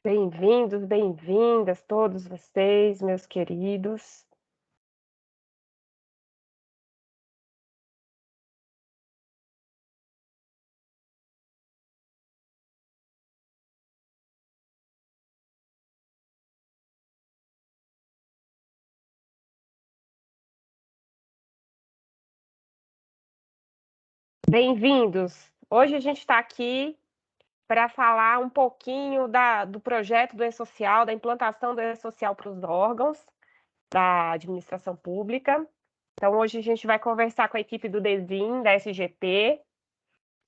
Bem-vindos, bem-vindas, todos vocês, meus queridos. Bem-vindos. Hoje a gente está aqui para falar um pouquinho do projeto do E-Social, da implantação do E-Social para os órgãos da administração pública. Então, hoje a gente vai conversar com a equipe do DESIM, da SGT.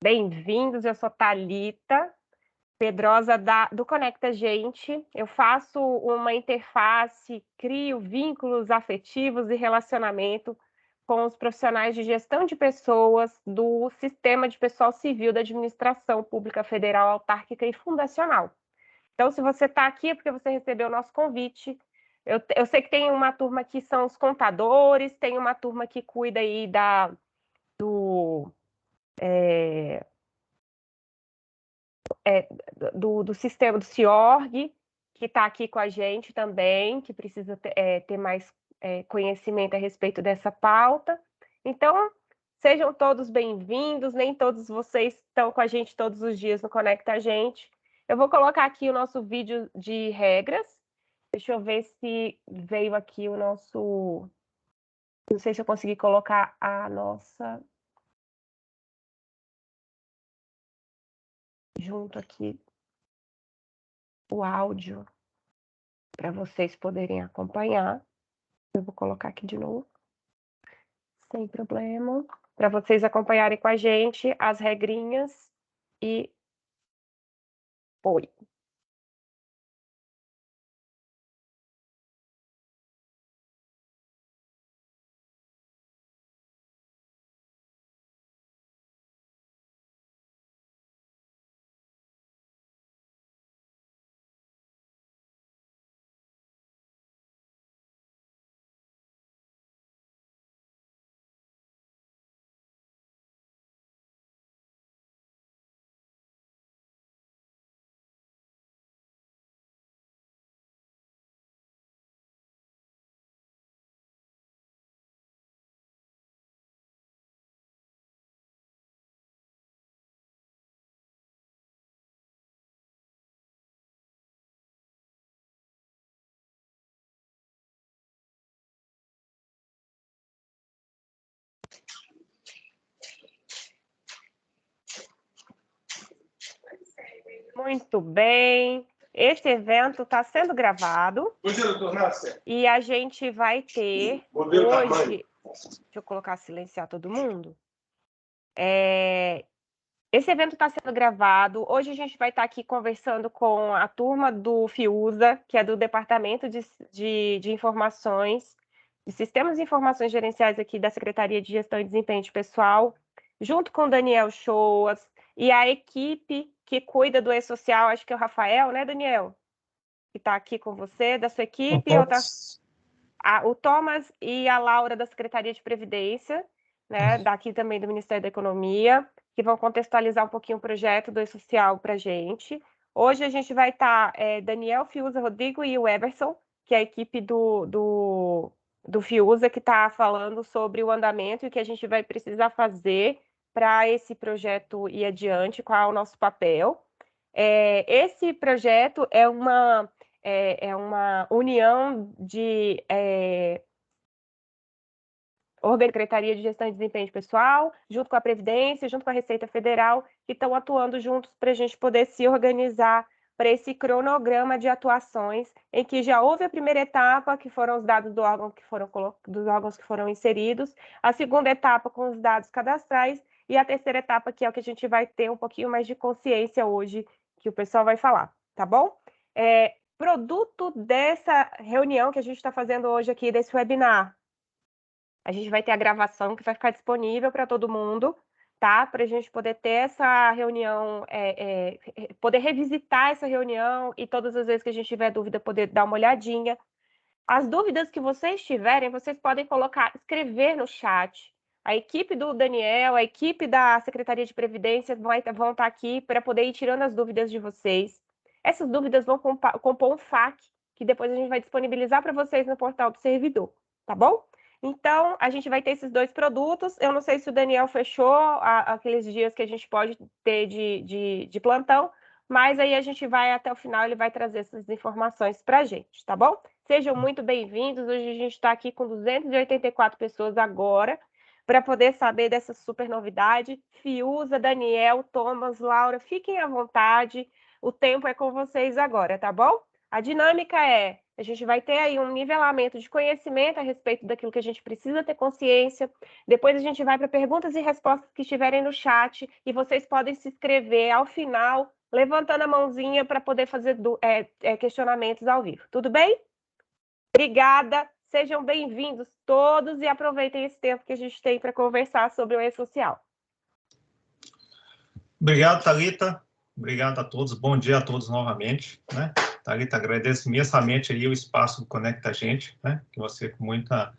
Bem-vindos, eu sou Thalita Pedrosa, do Conecta Gente. Eu faço uma interface, crio vínculos afetivos e relacionamento com os profissionais de gestão de pessoas do Sistema de Pessoal Civil da Administração Pública Federal, Autárquica e Fundacional. Então, se você está aqui é porque você recebeu o nosso convite. Eu sei que tem uma turma que são os contadores, tem uma turma que cuida aí do sistema do CIORG, que está aqui com a gente também, que precisa ter mais conhecimento a respeito dessa pauta. Então, sejam todos bem-vindos, nem todos vocês estão com a gente todos os dias no Conecta a Gente. Eu vou colocar aqui o nosso vídeo de regras. Deixa eu ver se veio aqui o nosso... Não sei se eu consegui colocar a nossa... junto aqui o áudio para vocês poderem acompanhar. Eu vou colocar aqui de novo, sem problema, para vocês acompanharem com a gente as regrinhas e oi. Muito bem. Este evento está sendo gravado e a gente vai ter hoje... Deixa eu colocar silenciar todo mundo. Esse evento está sendo gravado. Hoje a gente vai estar aqui conversando com a turma do FIUSA, que é do Departamento de Informações, de Sistemas de Informações Gerenciais aqui da Secretaria de Gestão e Desempenho de Pessoal, junto com o Daniel Shoas e a equipe que cuida do E-Social, acho que é o Rafael, né, Daniel? Que está aqui com você, da sua equipe. O Thomas e a Laura da Secretaria de Previdência, né, daqui também do Ministério da Economia, que vão contextualizar um pouquinho o projeto do E-Social para a gente. Hoje a gente vai estar Daniel Fiuza, Rodrigo e o Eberson, que é a equipe do Fiuza, que está falando sobre o andamento e o que a gente vai precisar fazer para esse projeto ir adiante, qual é o nosso papel. Esse projeto é uma união de Secretaria de Gestão e Desempenho Pessoal, junto com a Previdência, junto com a Receita Federal, que estão atuando juntos para a gente poder se organizar para esse cronograma de atuações, em que já houve a primeira etapa, que foram os dados dos órgãos que foram inseridos, a segunda etapa com os dados cadastrais, e a terceira etapa, que é o que a gente vai ter um pouquinho mais de consciência hoje, que o pessoal vai falar, tá bom? Produto dessa reunião que a gente está fazendo hoje aqui, desse webinar, a gente vai ter a gravação que vai ficar disponível para todo mundo, tá? Para a gente poder ter essa reunião, poder revisitar essa reunião e todas as vezes que a gente tiver dúvida, poder dar uma olhadinha. As dúvidas que vocês tiverem, vocês podem escrever no chat. A equipe do Daniel, a equipe da Secretaria de Previdência vão estar aqui para poder ir tirando as dúvidas de vocês. essas dúvidas vão compor um FAQ, que depois a gente vai disponibilizar para vocês no portal do servidor, tá bom? Então, a gente vai ter esses 2 produtos. Eu não sei se o Daniel fechou aqueles dias que a gente pode ter de plantão, mas aí a gente vai até o final, ele vai trazer essas informações para a gente, tá bom? Sejam muito bem-vindos. Hoje a gente está aqui com 284 pessoas agora, para poder saber dessa super novidade. Fiuza, Daniel, Thomas, Laura, fiquem à vontade. O tempo é com vocês agora, tá bom? A dinâmica é, a gente vai ter aí um nivelamento de conhecimento a respeito daquilo que a gente precisa ter consciência. Depois a gente vai para perguntas e respostas que estiverem no chat e vocês podem se inscrever ao final, levantando a mãozinha para poder fazer questionamentos ao vivo. Tudo bem? Obrigada. Sejam bem-vindos todos e aproveitem esse tempo que a gente tem para conversar sobre o E-Social. Obrigado, Thalita. Obrigado a todos. Bom dia a todos novamente, né? Thalita, agradeço imensamente aí o espaço do Conecta Gente, né? Que você com muita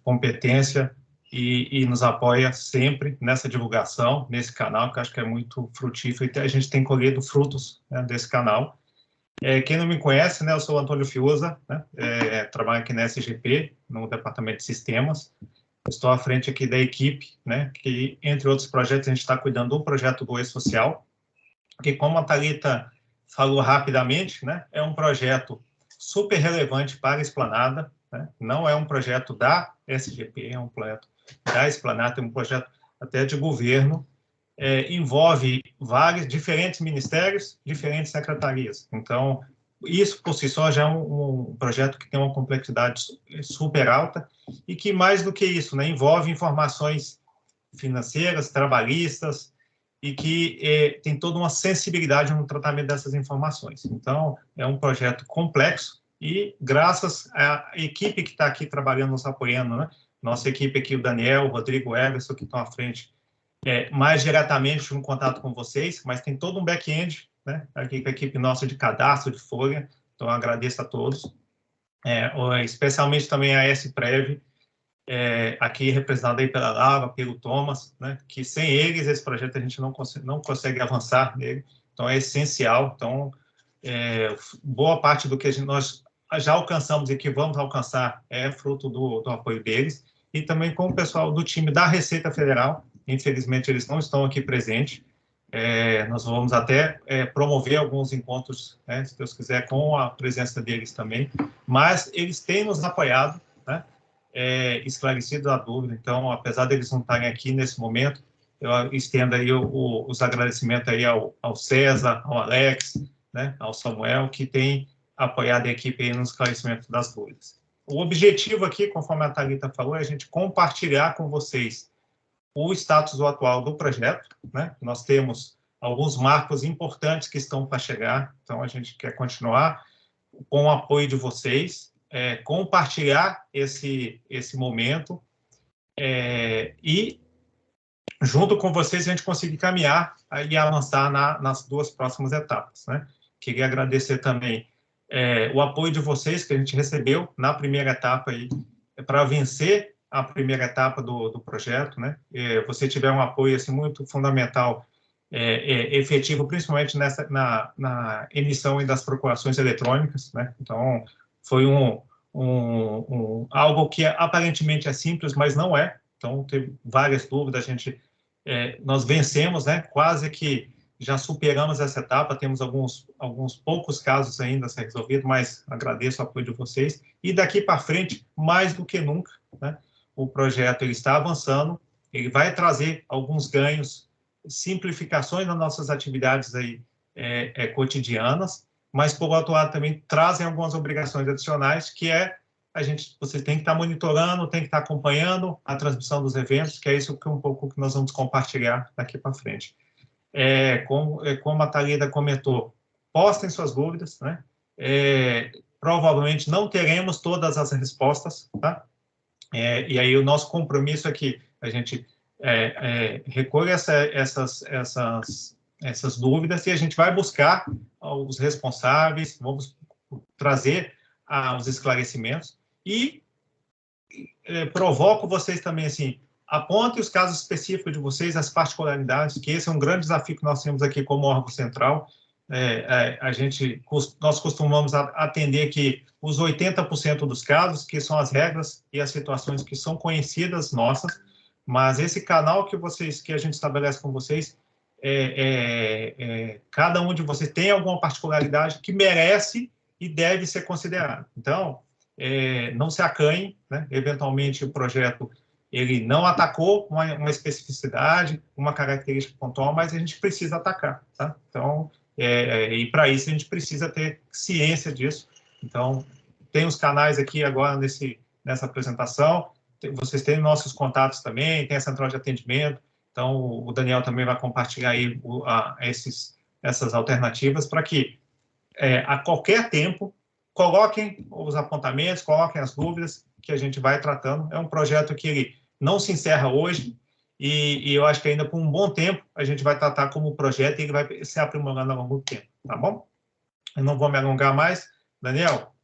competência e nos apoia sempre nessa divulgação, nesse canal, que eu acho que é muito frutífero e a gente tem colhido frutos, né, desse canal. Quem não me conhece, né, eu sou o Antônio Fiuza, né, trabalho aqui na SGP, no Departamento de Sistemas. Estou à frente aqui da equipe, né, que, entre outros projetos, a gente está cuidando do projeto do E-Social, que, como a Thalita falou rapidamente, né, é um projeto super relevante para a Esplanada, né, não é um projeto da SGP, é um projeto da Esplanada, é um projeto até de governo, envolve vários, diferentes ministérios, diferentes secretarias. Então, isso por si só já é um projeto que tem uma complexidade super alta e que, mais do que isso, né, envolve informações financeiras, trabalhistas, e que tem toda uma sensibilidade no tratamento dessas informações. Então, é um projeto complexo e, graças à equipe que está aqui trabalhando, nos apoiando, né, nossa equipe aqui, o Daniel, o Rodrigo, o Everson, que estão à frente, mais diretamente no contato com vocês, mas tem todo um back-end, né, aqui com a equipe nossa de cadastro, de folha, então eu agradeço a todos, especialmente também a S-Prev, aqui representada aí pela Laura, pelo Thomas, né, que sem eles esse projeto a gente não consegue avançar nele, então é essencial, então boa parte do que nós já alcançamos e que vamos alcançar é fruto do apoio deles, e também com o pessoal do time da Receita Federal. Infelizmente, eles não estão aqui presentes. Nós vamos até promover alguns encontros, né, se Deus quiser, com a presença deles também, mas eles têm nos apoiado, né, esclarecido a dúvida. Então, apesar deles não estarem aqui nesse momento, eu estendo aí os agradecimentos aí ao César, ao Alex, né, ao Samuel, que tem apoiado a equipe aí no esclarecimento das dúvidas. O objetivo aqui, conforme a Thalita falou, é a gente compartilhar com vocês o status atual do projeto, né? Nós temos alguns marcos importantes que estão para chegar, então a gente quer continuar com o apoio de vocês, compartilhar esse momento e, junto com vocês, a gente conseguir caminhar e avançar nas 2 próximas etapas, né? Queria agradecer também o apoio de vocês que a gente recebeu na primeira etapa aí, para vencer a primeira etapa do projeto, né? Você tiver um apoio assim, muito fundamental, efetivo, principalmente na emissão das procurações eletrônicas, né? Então, foi algo que aparentemente é simples, mas não é. Então, teve várias dúvidas, nós vencemos, né? Quase que já superamos essa etapa, temos alguns poucos casos ainda a ser resolvidos, mas agradeço o apoio de vocês. E daqui para frente, mais do que nunca, né? O projeto ele está avançando, ele vai trazer alguns ganhos, simplificações nas nossas atividades aí, cotidianas, mas, por outro lado, também trazem algumas obrigações adicionais, que você tem que estar monitorando, tem que estar acompanhando a transmissão dos eventos, que é isso que um pouco que nós vamos compartilhar daqui para frente. Como a Thalita comentou, postem suas dúvidas, né? Provavelmente não teremos todas as respostas, tá? E aí o nosso compromisso é que a gente recolha essas dúvidas e a gente vai buscar os responsáveis, vamos trazer os esclarecimentos e provoco vocês também, assim, apontem os casos específicos de vocês, as particularidades, que esse é um grande desafio que nós temos aqui como órgão central, nós costumamos atender que os 80% dos casos, que são as regras e as situações que são conhecidas nossas, mas esse canal que a gente estabelece com vocês, cada um de vocês tem alguma particularidade que merece e deve ser considerado. Então, não se acanhe, né? Eventualmente o projeto ele não atacou uma especificidade, uma característica pontual, mas a gente precisa atacar, tá? Então, e para isso a gente precisa ter ciência disso. Então, tem os canais aqui agora nessa apresentação, vocês têm nossos contatos também, tem a central de atendimento, então o Daniel também vai compartilhar aí essas alternativas para que, a qualquer tempo, coloquem os apontamentos, coloquem as dúvidas que a gente vai tratando. É um projeto que ele não se encerra hoje, e eu acho que ainda por um bom tempo a gente vai tratar como projeto e ele vai se aprimorando ao longo do tempo, tá bom? Eu não vou me alongar mais. Daniel,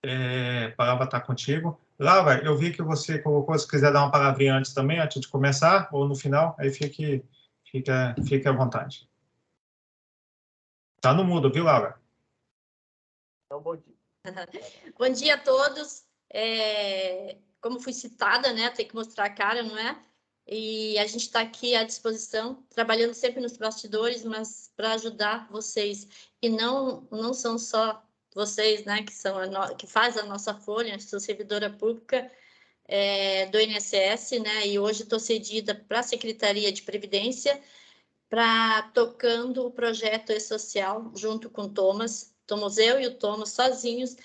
a palavra está contigo. Laura, eu vi que você colocou, se quiser dar uma palavrinha antes também, antes de começar, ou no final, aí fique à vontade. Tá no mudo, viu, Laura? Então, bom dia. Bom dia a todos. Como fui citada, né, tem que mostrar a cara, não é? E a gente está aqui à disposição, trabalhando sempre nos bastidores, mas para ajudar vocês. E não são só vocês, né, que faz a nossa folha, sou servidora pública do INSS, né, e hoje estou cedida para a Secretaria de Previdência, tocando o projeto E-Social, junto com o Thomas. Somos eu e o Thomas sozinhos,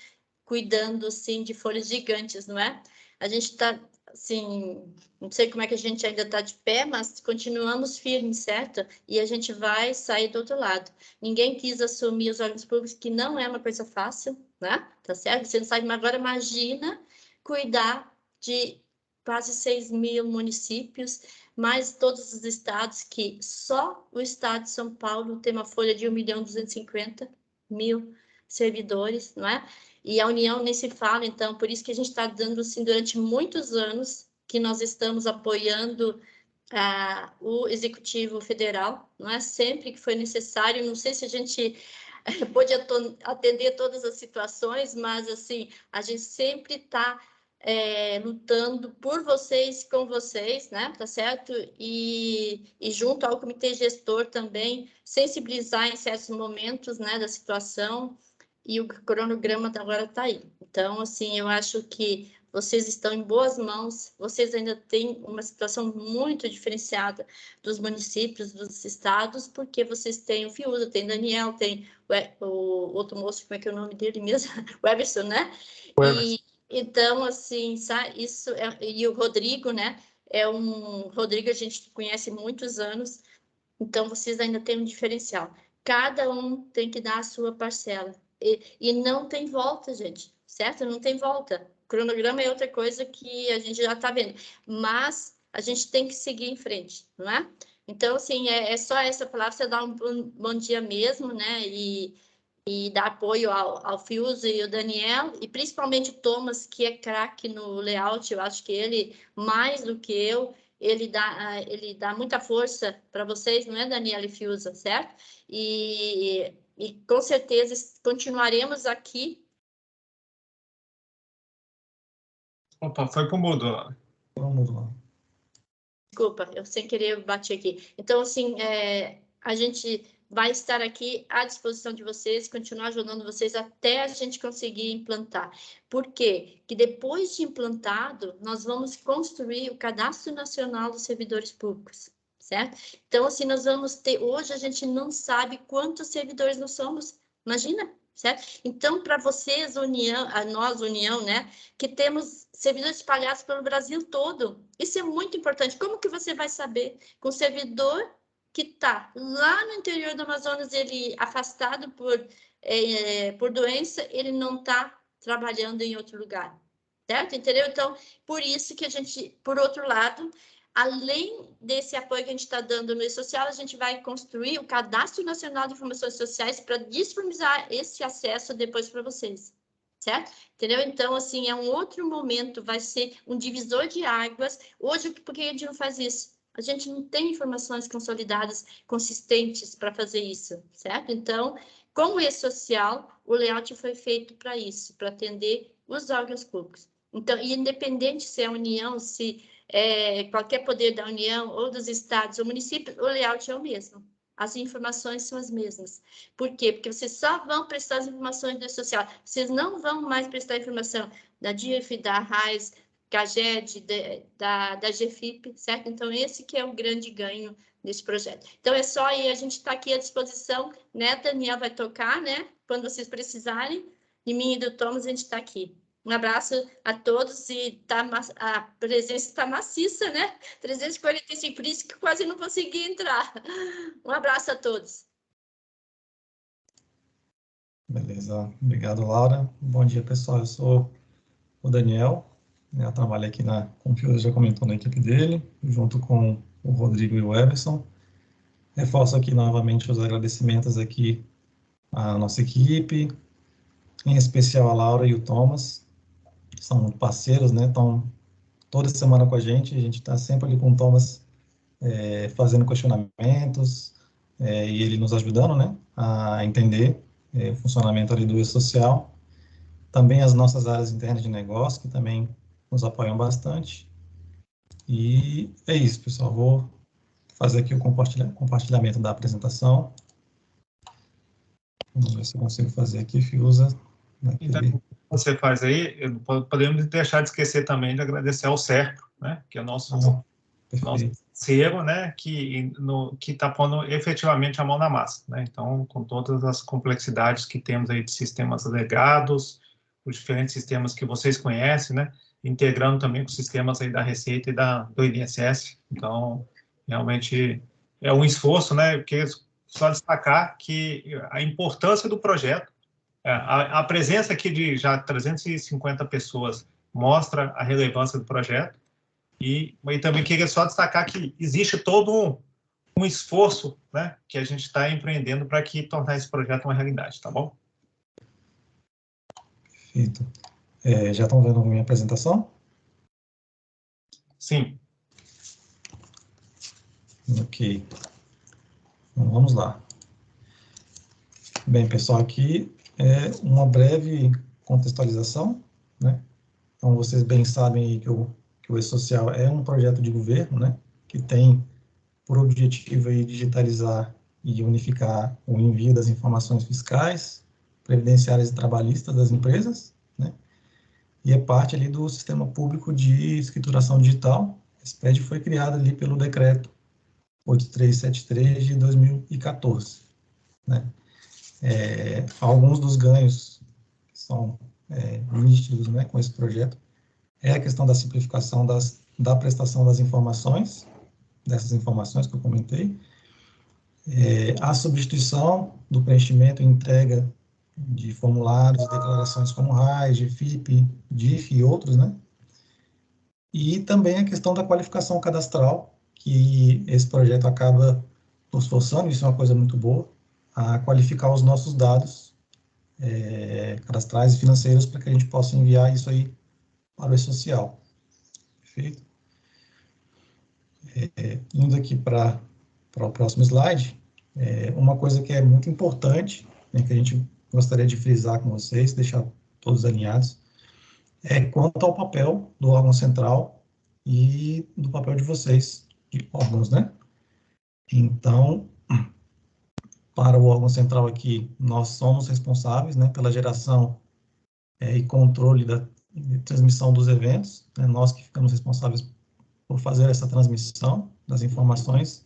cuidando, assim, de folhas gigantes, não é? A gente está, assim, não sei como é que a gente ainda está de pé, mas continuamos firmes, certo? E a gente vai sair do outro lado. Ninguém quis assumir os órgãos públicos, que não é uma coisa fácil, né? Tá certo? Você não sabe, mas agora imagina cuidar de quase 6.000 municípios, mais todos os estados, que só o estado de São Paulo tem uma folha de 1.250.000 servidores, não é? E a União nem se fala, então, por isso que a gente está dando, assim, durante muitos anos, que nós estamos apoiando o Executivo Federal, não é? Sempre que foi necessário, não sei se a gente pode atender todas as situações, mas, assim, a gente sempre está lutando por vocês, com vocês, né? Tá certo? E junto ao comitê gestor também, sensibilizar em certos momentos, né, da situação, e o cronograma agora está aí. Então, assim, eu acho que vocês estão em boas mãos, vocês ainda têm uma situação muito diferenciada dos municípios, dos estados, porque vocês têm o Fiuza, tem Daniel, tem o outro moço, como é que é o nome dele mesmo? O Everson, né? Então, assim, sabe, e o Rodrigo, né? Rodrigo a gente conhece há muitos anos, então vocês ainda têm um diferencial. Cada um tem que dar a sua parcela. E não tem volta, gente, certo? Não tem volta. O cronograma é outra coisa que a gente já está vendo, mas a gente tem que seguir em frente, não é? Então, assim, é só essa palavra, você dá um bom dia mesmo, né? E dar apoio ao Fiuza e ao Daniel, e principalmente o Thomas, que é craque no layout. Eu acho que ele, mais do que eu, ele dá muita força para vocês, não é, Daniel e Fiuza, certo? E com certeza continuaremos aqui. Opa, foi para o mudo. Desculpa, eu sem querer bati aqui. Então, assim, a gente vai estar aqui à disposição de vocês, continuar ajudando vocês até a gente conseguir implantar. Por quê? Que depois de implantado, nós vamos construir o Cadastro Nacional dos Servidores Públicos, certo? Então, assim, nós vamos ter... Hoje a gente não sabe quantos servidores nós somos. Imagina, certo? Então, para vocês, nós, União, né, que temos servidores espalhados pelo Brasil todo, isso é muito importante. Como que você vai saber com o servidor que está lá no interior do Amazonas, ele afastado por doença, ele não está trabalhando em outro lugar, certo? Entendeu? Então, por isso que a gente, por outro lado, além desse apoio que a gente está dando no E-Social, a gente vai construir o Cadastro Nacional de Informações Sociais para disponibilizar esse acesso depois para vocês, certo? Entendeu? Então, assim, é um outro momento, vai ser um divisor de águas. Hoje, por que a gente não faz isso? A gente não tem informações consolidadas, consistentes para fazer isso, certo? Então, como e-social, o layout foi feito para isso, para atender os órgãos públicos. Então, independente se é a União, se é qualquer poder da União ou dos estados ou municípios, o layout é o mesmo. As informações são as mesmas. Por quê? Porque vocês só vão prestar as informações do social. Vocês não vão mais prestar informação da DIF, da RAIS, CAGED, da GFIP, certo? Então, esse que é o grande ganho desse projeto. Então, é só aí, a gente está aqui à disposição, né? Daniel vai tocar, né? Quando vocês precisarem, de mim e do Thomas, a gente está aqui. Um abraço a todos e a presença está maciça, né? 345, por isso que quase não consegui entrar. Um abraço a todos. Beleza, obrigado, Laura. Bom dia, pessoal. Eu sou o Daniel, eu trabalho aqui como o Fiuza já comentou, na equipe dele, junto com o Rodrigo e o Everson. Reforço aqui novamente os agradecimentos aqui à nossa equipe, em especial a Laura e o Thomas, que são muito parceiros, né? Estão toda semana com a gente está sempre ali com o Thomas fazendo questionamentos, e ele nos ajudando, né, a entender o funcionamento ali do e-social. Também as nossas áreas internas de negócio, que também nos apoiam bastante. E é isso, pessoal. Vou fazer aqui o compartilhamento da apresentação. Vamos ver se eu consigo fazer aqui, Fiuza. Então, você faz aí, podemos deixar de esquecer também de agradecer ao Serpro, né, que é nosso parceiro, né, que está pondo efetivamente a mão na massa, né? Então, com todas as complexidades que temos aí de sistemas legados, os diferentes sistemas que vocês conhecem, né, integrando também com os sistemas aí da Receita e do INSS. Então, realmente é um esforço, né, porque só destacar que a importância do projeto, a presença aqui de já 350 pessoas mostra a relevância do projeto, e também queria só destacar que existe todo um esforço, né, que a gente está empreendendo para tornar esse projeto uma realidade, tá bom? Perfeito. Já estão vendo a minha apresentação? Sim. Ok. Então, vamos lá. Bem, pessoal, aqui é uma breve contextualização, né? Então, vocês bem sabem que o e-social é um projeto de governo, né, que tem por objetivo aí digitalizar e unificar o envio das informações fiscais, previdenciárias e trabalhistas das empresas, né, e é parte ali do Sistema Público de Escrituração Digital. Esse PED foi criado ali pelo Decreto 8373 de 2014, né. Alguns dos ganhos que são nítidos, né, com esse projeto é a questão da simplificação da prestação das informações, dessas informações que eu comentei, a substituição do preenchimento e entrega de formulários, declarações como RAIS, GFIP, DIF e outros, né? E também a questão da qualificação cadastral, que esse projeto acaba nos forçando, isso é uma coisa muito boa, a qualificar os nossos dados cadastrais e financeiros para que a gente possa enviar isso aí para o e-social. Perfeito? Indo aqui para o próximo slide, uma coisa que é muito importante, né, que a gente gostaria de frisar com vocês, deixar todos alinhados, quanto ao papel do órgão central e do papel de vocês, de órgãos, né? Então, para o órgão central aqui, nós somos responsáveis, né, pela geração e controle da transmissão dos eventos, né, nós que ficamos responsáveis por fazer essa transmissão das informações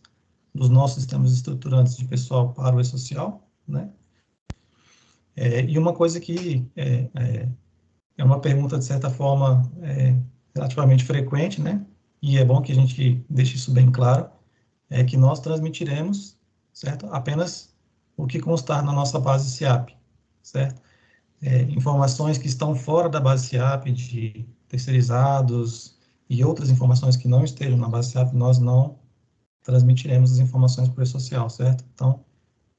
dos nossos sistemas estruturantes de pessoal para o e-social, né? E uma coisa que é uma pergunta, de certa forma, relativamente frequente, né? E é bom que a gente deixe isso bem claro, é que nós transmitiremos, certo? Apenas o que constar na nossa base SIAP, certo? Informações que estão fora da base SIAP, de terceirizados e outras informações que não estejam na base SIAP, nós não transmitiremos as informações para o e-social, certo? Então,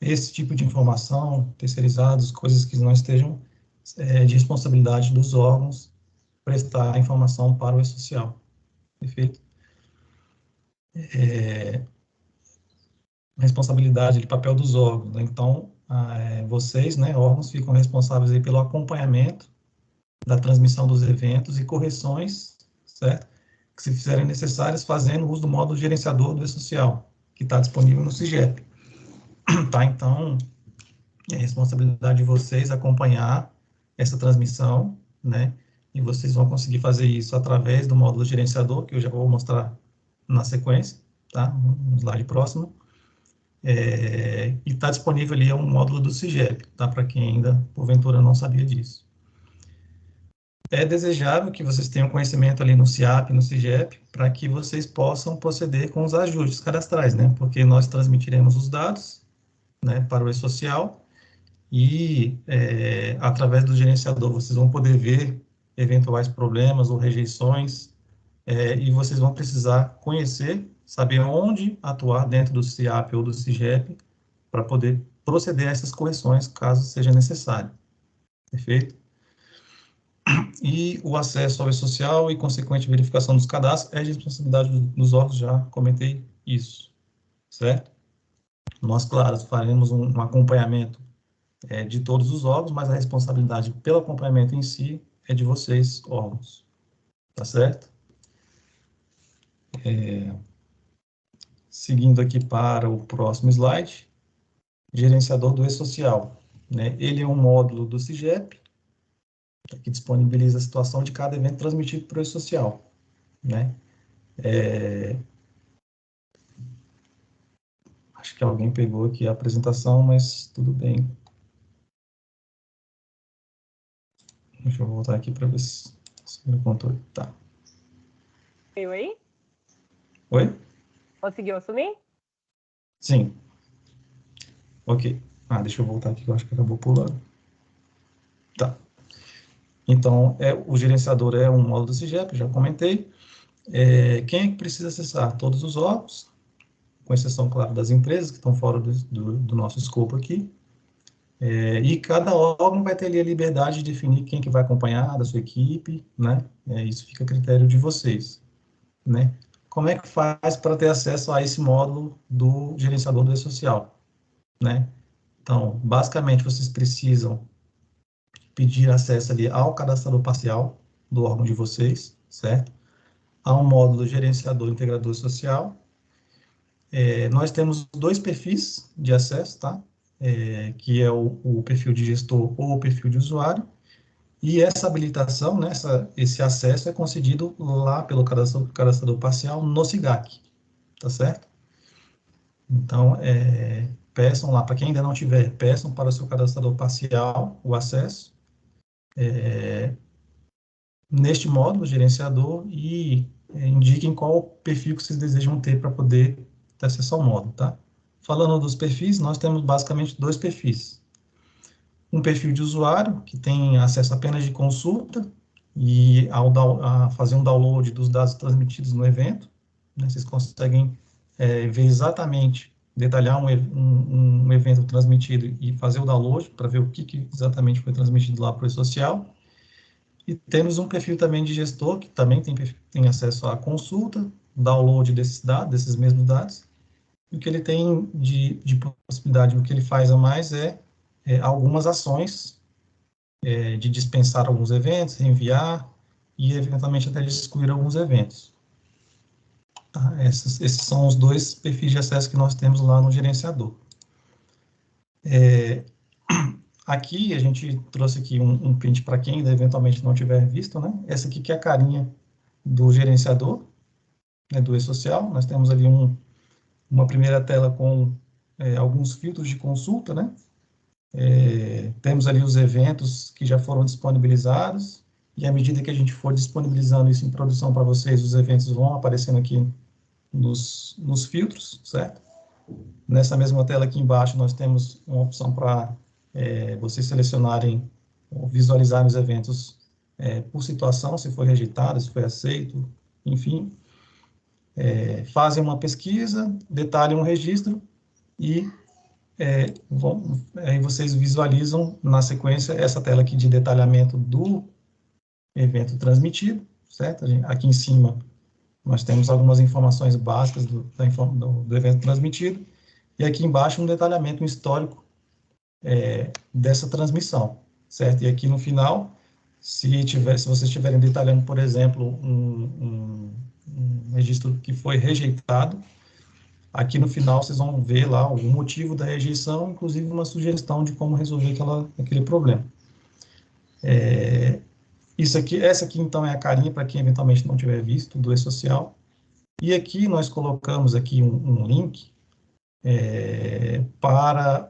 esse tipo de informação, terceirizados, coisas que não estejam de responsabilidade dos órgãos, prestar a informação para o e-social. Perfeito? responsabilidade de papel dos órgãos, né? Então, vocês, né, órgãos, ficam responsáveis aí pelo acompanhamento da transmissão dos eventos e correções, certo? Que se fizerem necessárias, fazendo uso do módulo gerenciador do E-Social, que está disponível no CIGEP. Tá? Então, é responsabilidade de vocês acompanhar essa transmissão, né? E vocês vão conseguir fazer isso através do módulo gerenciador, que eu já vou mostrar na sequência, tá? No slide próximo. E está disponível ali um módulo do CIGEP, tá? Para quem ainda, porventura, não sabia disso. É desejável que vocês tenham conhecimento ali no CIAP, no CIGEP, para que vocês possam proceder com os ajustes cadastrais, né? Porque nós transmitiremos os dados, né, para o E-Social e, através do gerenciador, vocês vão poder ver eventuais problemas ou rejeições, e vocês vão precisar conhecer, saber onde atuar dentro do CIAP ou do CIGEP para poder proceder a essas correções, caso seja necessário. Perfeito? E o acesso ao E-Social e consequente verificação dos cadastros é de responsabilidade dos órgãos, já comentei isso, certo? Nós, claro, faremos um acompanhamento de todos os órgãos, mas a responsabilidade pelo acompanhamento em si é de vocês, órgãos, tá certo? Seguindo aqui para o próximo slide, gerenciador do E-Social, né? Ele é um módulo do CIGEP, que disponibiliza a situação de cada evento transmitido para o E-Social, né? Acho que alguém pegou aqui a apresentação, mas tudo bem. Deixa eu voltar aqui para ver se o controle tá. Eu aí? Oi? Conseguiu assumir? Sim. Ok. Deixa eu voltar aqui, que eu acho que acabou pulando. Tá. Então, o gerenciador é um módulo do CIGEP, já comentei. Quem é que precisa acessar? Todos os órgãos, com exceção, claro, das empresas que estão fora do nosso escopo aqui. E cada órgão vai ter ali a liberdade de definir quem que vai acompanhar da sua equipe, né? Isso fica a critério de vocês, né? Como é que faz para ter acesso a esse módulo do gerenciador do E-Social, né? Então, basicamente, vocês precisam pedir acesso ali ao cadastrador parcial do órgão de vocês, certo? Há um módulo gerenciador integrador social. Nós temos 2 perfis de acesso, tá? Que é o perfil de gestor ou o perfil de usuário, e essa habilitação, né, esse acesso é concedido lá pelo cadastrador parcial no SIGAC, tá certo? Então, peçam lá, para quem ainda não tiver, peçam para o seu cadastrador parcial o acesso neste módulo gerenciador e indiquem qual perfil que vocês desejam ter para poder ter acesso ao módulo, tá? Falando dos perfis, nós temos basicamente 2 perfis. Um perfil de usuário, que tem acesso apenas de consulta, e a fazer um download dos dados transmitidos no evento, né, vocês conseguem ver exatamente, detalhar um evento transmitido e fazer o download, para ver o que exatamente foi transmitido lá para o E-Social. E temos um perfil também de gestor, que também tem acesso à consulta, download desses dados, desses mesmos dados. E o que ele tem de possibilidade, o que ele faz a mais algumas ações de dispensar alguns eventos, enviar e, eventualmente, até de excluir alguns eventos. Tá? Esses são os 2 perfis de acesso que nós temos lá no gerenciador. Aqui, a gente trouxe aqui um print para quem ainda eventualmente não tiver visto, né? Essa aqui que é a carinha do gerenciador, né, do E-Social. Nós temos ali uma primeira tela com alguns filtros de consulta, né? Temos ali os eventos que já foram disponibilizados, e à medida que a gente for disponibilizando isso em produção para vocês, os eventos vão aparecendo aqui nos filtros, certo? Nessa mesma tela aqui embaixo, nós temos uma opção para vocês selecionarem ou visualizarem os eventos por situação, se foi rejeitado, se foi aceito, enfim. Fazem uma pesquisa, detalham um registro e aí vocês visualizam na sequência essa tela aqui de detalhamento do evento transmitido, certo? Aqui em cima Nós temos algumas informações básicas do evento transmitido, e aqui embaixo um detalhamento, um histórico dessa transmissão, certo? E aqui no final, se vocês estiverem detalhando, por exemplo, um registro que foi rejeitado, aqui no final vocês vão ver lá o motivo da rejeição, inclusive uma sugestão de como resolver aquele problema. Essa aqui então é a carinha para quem eventualmente não tiver visto do e-social. E aqui nós colocamos aqui um link para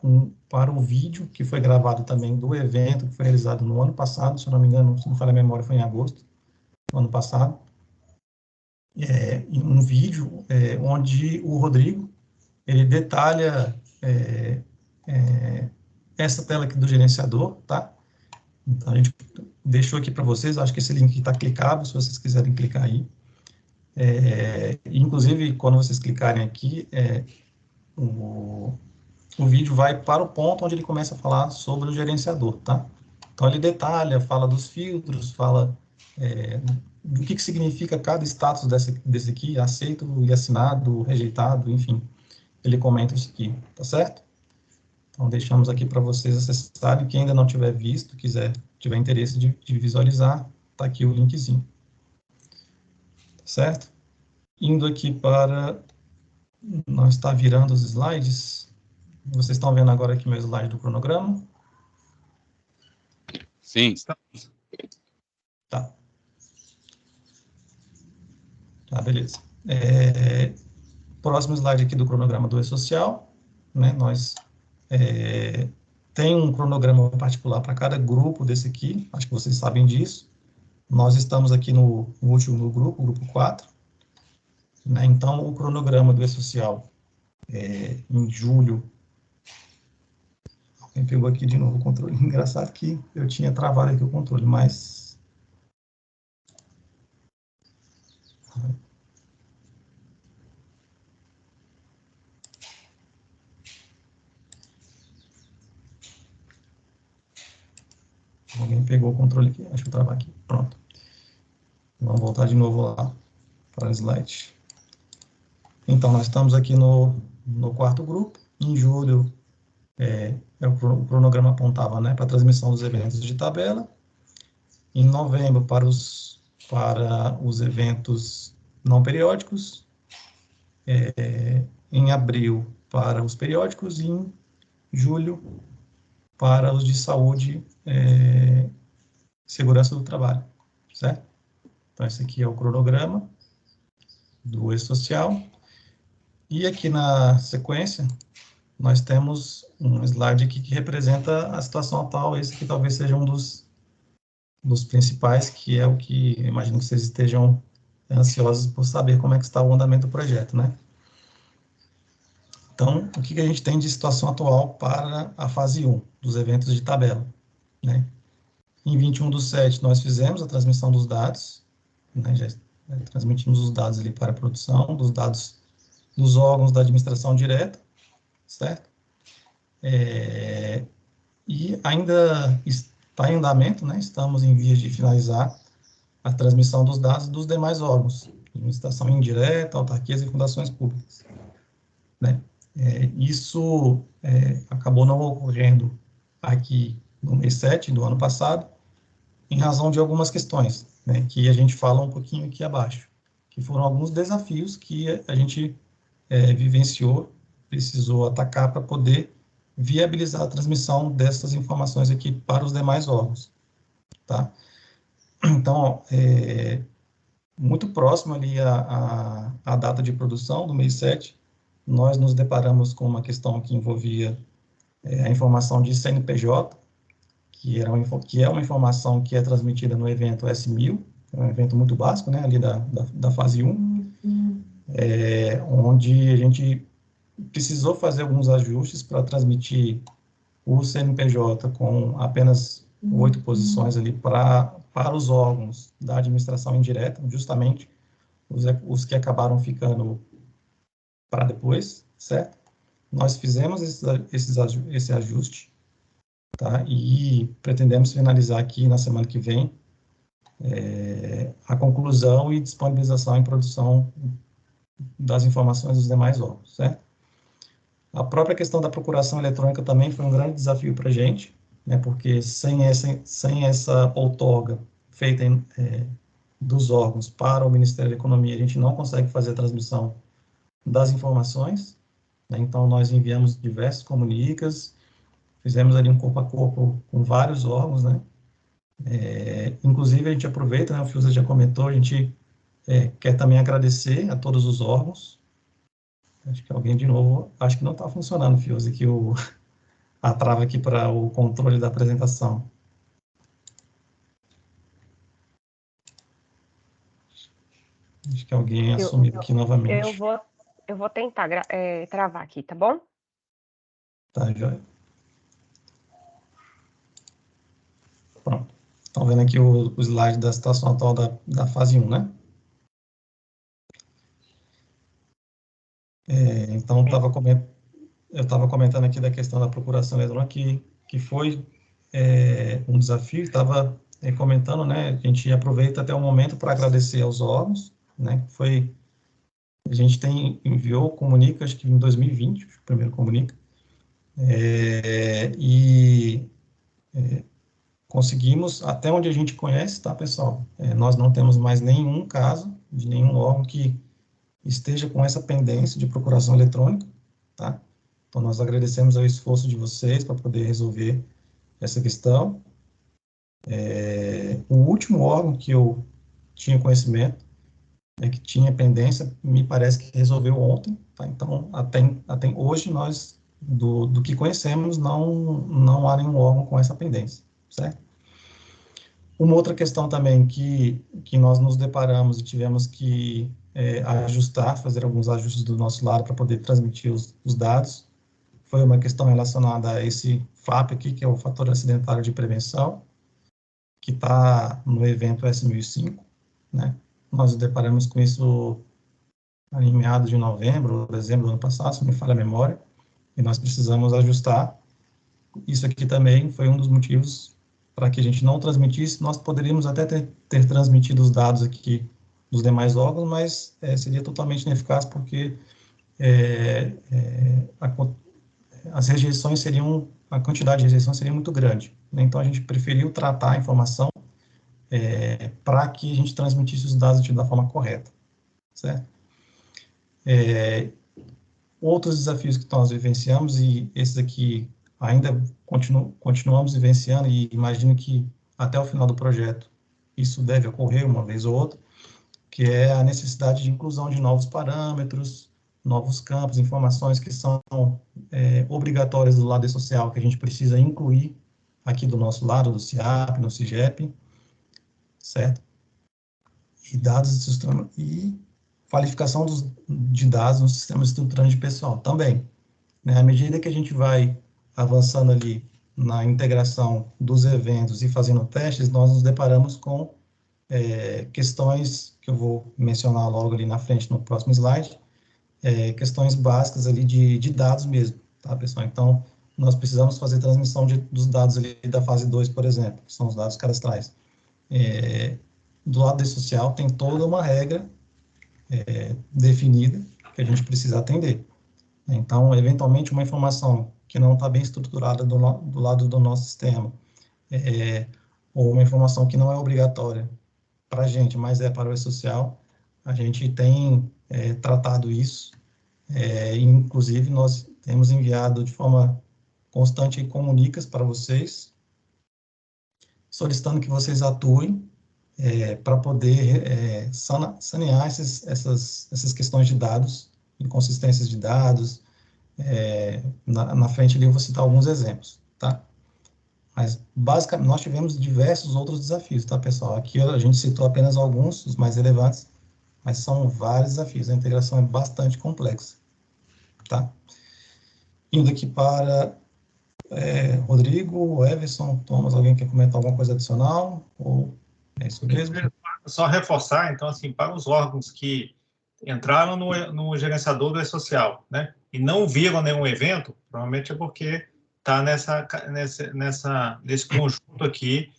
o vídeo que foi gravado também do evento que foi realizado no ano passado, se eu não me engano, se não falha a memória, foi em agosto do ano passado. Um vídeo onde o Rodrigo ele detalha essa tela aqui do gerenciador, tá? Então, a gente deixou aqui para vocês, acho que esse link está clicável, se vocês quiserem clicar aí. Inclusive, quando vocês clicarem aqui, o vídeo vai para o ponto onde ele começa a falar sobre o gerenciador, tá? Então, ele detalha, fala dos filtros, fala do que significa cada status desse aqui, aceito e assinado, rejeitado, enfim. Ele comenta isso aqui, tá certo? Então, deixamos aqui para vocês acessarem. Quem ainda não tiver visto, tiver interesse de visualizar, tá aqui o linkzinho. Tá certo? Indo aqui para... Não está virando os slides. Vocês estão vendo agora aqui meu slide do cronograma? Sim. Tá. Tá, beleza. Próximo slide aqui do cronograma do e-social, né? Nós tem um cronograma particular para cada grupo desse aqui, acho que vocês sabem disso. Nós estamos aqui no último grupo, o grupo 4. Né? Então, o cronograma do e-social, em julho... Alguém pegou aqui de novo o controle. Engraçado que eu tinha travado aqui o controle, mas... Alguém pegou o controle aqui, deixa eu travar aqui, pronto. Vamos voltar de novo lá para o slide. Então, nós estamos aqui no quarto grupo. Em julho, o cronograma apontava, né, para a transmissão dos eventos de tabela. Em novembro, para os eventos não periódicos. Em abril, para os periódicos. E em julho, para os de saúde e segurança do trabalho, certo? Então, esse aqui é o cronograma do e-social. E aqui na sequência, nós temos um slide aqui que representa a situação atual. Esse aqui talvez seja um dos principais, que é o que imagino que vocês estejam ansiosos por saber como é que está o andamento do projeto, né? Então, o que a gente tem de situação atual para a fase 1 dos eventos de tabela, né? Em 21/7, nós fizemos a transmissão dos dados, né? Já transmitimos os dados ali para a produção, dos dados dos órgãos da administração direta, certo? E ainda está em andamento, né? Estamos em vias de finalizar a transmissão dos dados dos demais órgãos, administração indireta, autarquias e fundações públicas, né? Isso acabou não ocorrendo aqui no mês 7 do ano passado, em razão de algumas questões, né, que a gente fala um pouquinho aqui abaixo, que foram alguns desafios que a gente vivenciou, precisou atacar para poder viabilizar a transmissão dessas informações aqui para os demais órgãos, tá? Então, muito próximo ali à data de produção do mês 7, nós nos deparamos com uma questão que envolvia a informação de CNPJ, que é uma informação que é transmitida no evento S1000, é um evento muito básico, né, ali da fase 1, onde a gente precisou fazer alguns ajustes para transmitir o CNPJ com apenas 8 posições ali para os órgãos da administração indireta, justamente os que acabaram ficando para depois, certo? Nós fizemos esse ajuste, tá? E pretendemos finalizar aqui na semana que vem a conclusão e disponibilização em produção das informações dos demais órgãos, certo? A própria questão da procuração eletrônica também foi um grande desafio para a gente, né, porque sem essa outorga feita dos órgãos para o Ministério da Economia, a gente não consegue fazer a transmissão das informações, né, então nós enviamos diversos comunicas, fizemos ali um corpo a corpo com vários órgãos, né, inclusive a gente aproveita, né, o Fiuza já comentou, a gente quer também agradecer a todos os órgãos. Acho que alguém de novo, acho que não está funcionando, Fiuza, aqui a trava aqui para o controle da apresentação. Acho que alguém assumiu aqui novamente. Eu vou tentar travar aqui, tá bom? Tá, joia. Pronto. Estão vendo aqui o slide da situação atual da fase 1, né? Então, eu estava comentando aqui da questão da procuração eletrônica, que foi um desafio, estava comentando, né? A gente aproveita até o momento para agradecer aos órgãos, né? A gente enviou comunica, acho que em 2020, o primeiro comunica, conseguimos, até onde a gente conhece, tá, pessoal? Nós não temos mais nenhum caso de nenhum órgão que esteja com essa pendência de procuração eletrônica, tá? Então, nós agradecemos ao esforço de vocês para poder resolver essa questão. O último órgão que eu tinha conhecimento, que tinha pendência, me parece que resolveu ontem, tá? Então, até hoje, nós, do que conhecemos, não há nenhum órgão com essa pendência, certo? Uma outra questão também que nós nos deparamos e tivemos que ajustar, fazer alguns ajustes do nosso lado para poder transmitir os dados, foi uma questão relacionada a esse FAP aqui, que é o Fator Acidentário de Prevenção, que está no evento S1005, né? Nós nos deparamos com isso em meados de novembro ou dezembro do ano passado, se não me falha a memória, e nós precisamos ajustar. Isso aqui também foi um dos motivos para que a gente não transmitisse. Nós poderíamos até ter transmitido os dados aqui dos demais órgãos, mas seria totalmente ineficaz, porque as rejeições a quantidade de rejeições seria muito grande, né? Então, a gente preferiu tratar a informação para que a gente transmitisse os dados da forma correta, certo? Outros desafios que nós vivenciamos, e esses aqui ainda continuamos vivenciando, e imagino que até o final do projeto isso deve ocorrer uma vez ou outra, que é a necessidade de inclusão de novos parâmetros, novos campos, informações que são obrigatórias do lado social, que a gente precisa incluir aqui do nosso lado, do CIAP, no CIGEP, certo? E dados e qualificação de dados no sistema estruturante de pessoal também, né? À medida que a gente vai avançando ali na integração dos eventos e fazendo testes, nós nos deparamos com questões que eu vou mencionar logo ali na frente, no próximo slide, questões básicas ali de dados mesmo, tá, pessoal? Então, nós precisamos fazer transmissão dos dados ali da fase 2, por exemplo, que são os dados cadastrais. Do lado social, tem toda uma regra definida que a gente precisa atender. Então, eventualmente, uma informação que não está bem estruturada do lado do nosso sistema, ou uma informação que não é obrigatória para a gente, mas para o E-Social, a gente tem tratado isso, inclusive nós temos enviado de forma constante comunicas para vocês, solicitando que vocês atuem para poder sanear essas questões de dados, inconsistências de dados. Na frente ali eu vou citar alguns exemplos, tá? Mas, basicamente, nós tivemos diversos outros desafios, tá, pessoal? Aqui a gente citou apenas alguns, os mais relevantes, mas são vários desafios. A integração é bastante complexa, tá? Indo aqui para Rodrigo, Everson, Thomas, alguém quer comentar alguma coisa adicional? Ou é isso mesmo? Só reforçar, então, assim, para os órgãos que entraram no gerenciador do E-Social, né, e não viram nenhum evento, provavelmente é porque está nesse conjunto aqui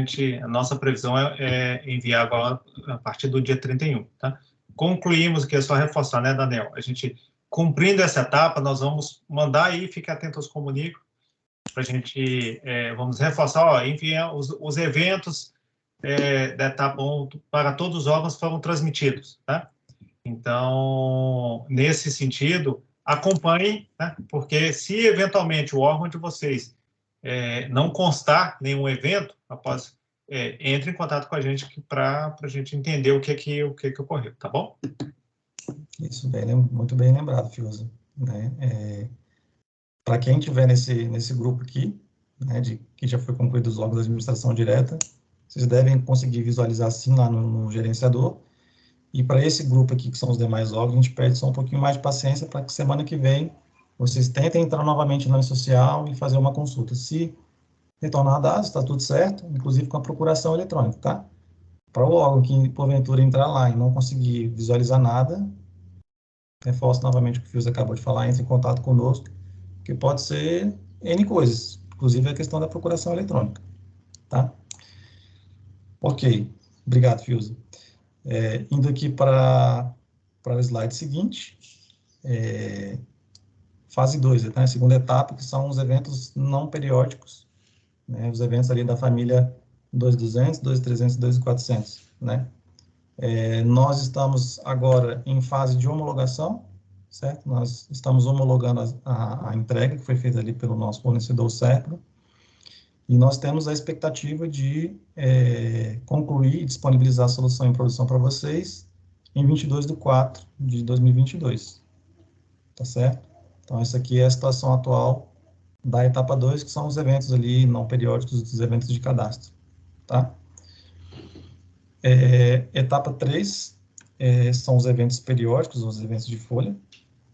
que a nossa previsão é enviar agora a partir do dia 31, tá? Concluímos, que é só reforçar, né, Daniel? A gente, cumprindo essa etapa, nós vamos mandar aí, fique atento aos comunicos, para a gente, vamos reforçar, ó, enviar os eventos da etapa 1 para todos os órgãos foram transmitidos, tá? Então, nesse sentido, acompanhem, né? Porque se eventualmente o órgão de vocês não constar nenhum evento, após entre em contato com a gente para a gente entender o que ocorreu, tá bom? Isso, muito bem lembrado, Fiuza, né? Para quem estiver nesse grupo aqui, né, que já foi concluído os órgãos da administração direta, vocês devem conseguir visualizar sim lá no gerenciador. E para esse grupo aqui, que são os demais órgãos, a gente pede só um pouquinho mais de paciência para que semana que vem vocês tentem entrar novamente no social e fazer uma consulta. Se retornar dados, está tudo certo, inclusive com a procuração eletrônica, tá? Para o órgão que, porventura, entrar lá e não conseguir visualizar nada, reforço novamente o que o Fiuza acabou de falar, entre em contato conosco, que pode ser N coisas, inclusive a questão da procuração eletrônica, tá? Ok, obrigado, Fiuza. Indo aqui para o slide seguinte, fase 2, né, a segunda etapa, que são os eventos não periódicos, né, os eventos ali da família 2200, 2300 e 2400, né? Nós estamos agora em fase de homologação, certo? Nós estamos homologando a entrega que foi feita ali pelo nosso fornecedor Serpro, e nós temos a expectativa de concluir e disponibilizar a solução em produção para vocês em 22/4 de 2022, tá certo? Então, essa aqui é a situação atual da etapa 2, que são os eventos ali não periódicos, os eventos de cadastro, tá? Etapa 3 são os eventos periódicos, os eventos de folha,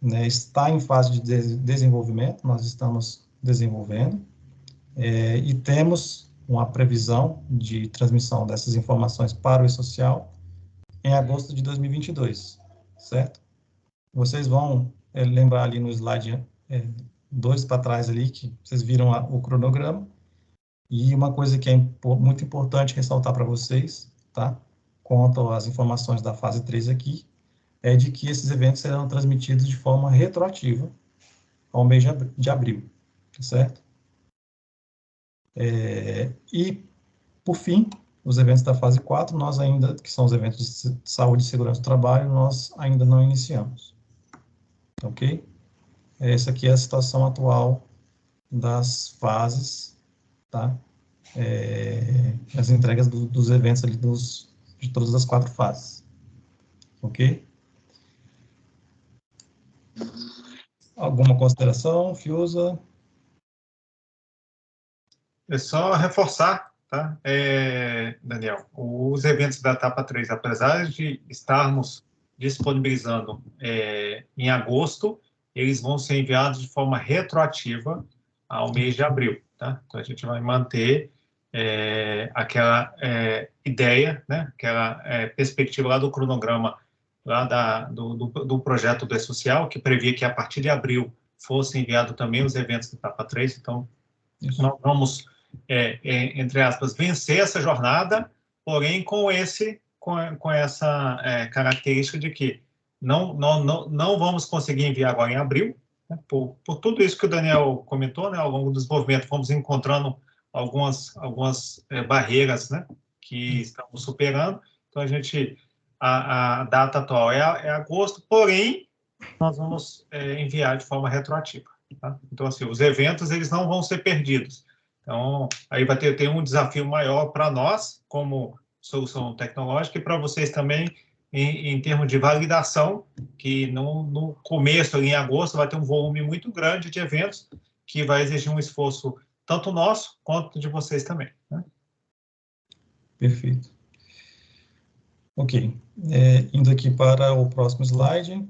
né? Está em fase de desenvolvimento, nós estamos desenvolvendo, e temos uma previsão de transmissão dessas informações para o e-social em agosto de 2022, certo? Vocês vão lembrar ali no slide 2 para trás ali, que vocês viram o cronograma, e uma coisa que é muito importante ressaltar para vocês, tá? Quanto às informações da fase 3 aqui, é de que esses eventos serão transmitidos de forma retroativa ao mês de abril, certo? E, por fim, os eventos da fase 4, nós ainda, que são os eventos de saúde e segurança do trabalho, nós ainda não iniciamos. Ok? Essa aqui é a situação atual das fases, tá? As entregas dos eventos ali de todas as 4 fases. Ok? Alguma consideração, Fiuza? É só reforçar, tá, Daniel, os eventos da etapa 3, apesar de estarmos disponibilizando em agosto, eles vão ser enviados de forma retroativa ao mês de abril, tá? Então, a gente vai manter aquela ideia, né, aquela perspectiva lá do cronograma, lá do projeto do E-Social, que previa que a partir de abril fossem enviados também os eventos da etapa 3, então, nós vamos, entre aspas, vencer essa jornada, porém com essa característica de que não vamos conseguir enviar agora em abril, né, por tudo isso que o Daniel comentou, né, ao longo do desenvolvimento, fomos encontrando algumas barreiras, né, que estamos superando. Então, a data atual é agosto, porém, nós vamos enviar de forma retroativa. Tá? Então, assim, os eventos, eles não vão ser perdidos. Então, aí vai ter um desafio maior para nós, como solução tecnológica, e para vocês também, em termos de validação, que no começo, ali em agosto, vai ter um volume muito grande de eventos, que vai exigir um esforço tanto nosso, quanto de vocês também. Né? Perfeito. Ok. Indo aqui para o próximo slide,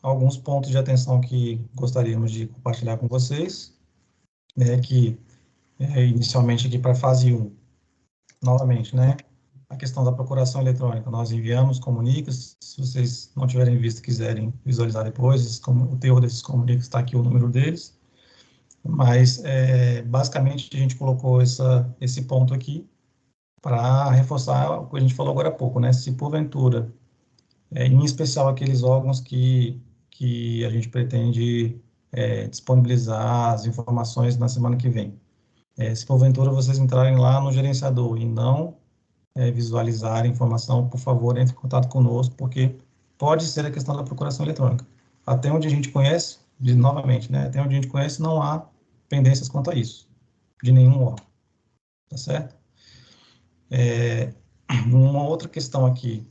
alguns pontos de atenção que gostaríamos de compartilhar com vocês, né, que inicialmente aqui para a fase 1, novamente, né, a questão da procuração eletrônica, nós enviamos comunicos, se vocês não tiverem visto, quiserem visualizar depois, o teor desses comunicos está aqui o número deles, mas basicamente a gente colocou esse ponto aqui, para reforçar o que a gente falou agora há pouco, né? Se porventura, em especial aqueles órgãos que a gente pretende disponibilizar as informações na semana que vem. Se porventura vocês entrarem lá no gerenciador e não visualizar a informação, por favor, entre em contato conosco, porque pode ser a questão da procuração eletrônica. Até onde a gente conhece, novamente, né, até onde a gente conhece, não há pendências quanto a isso, de nenhum órgão, tá certo? Uma outra questão aqui,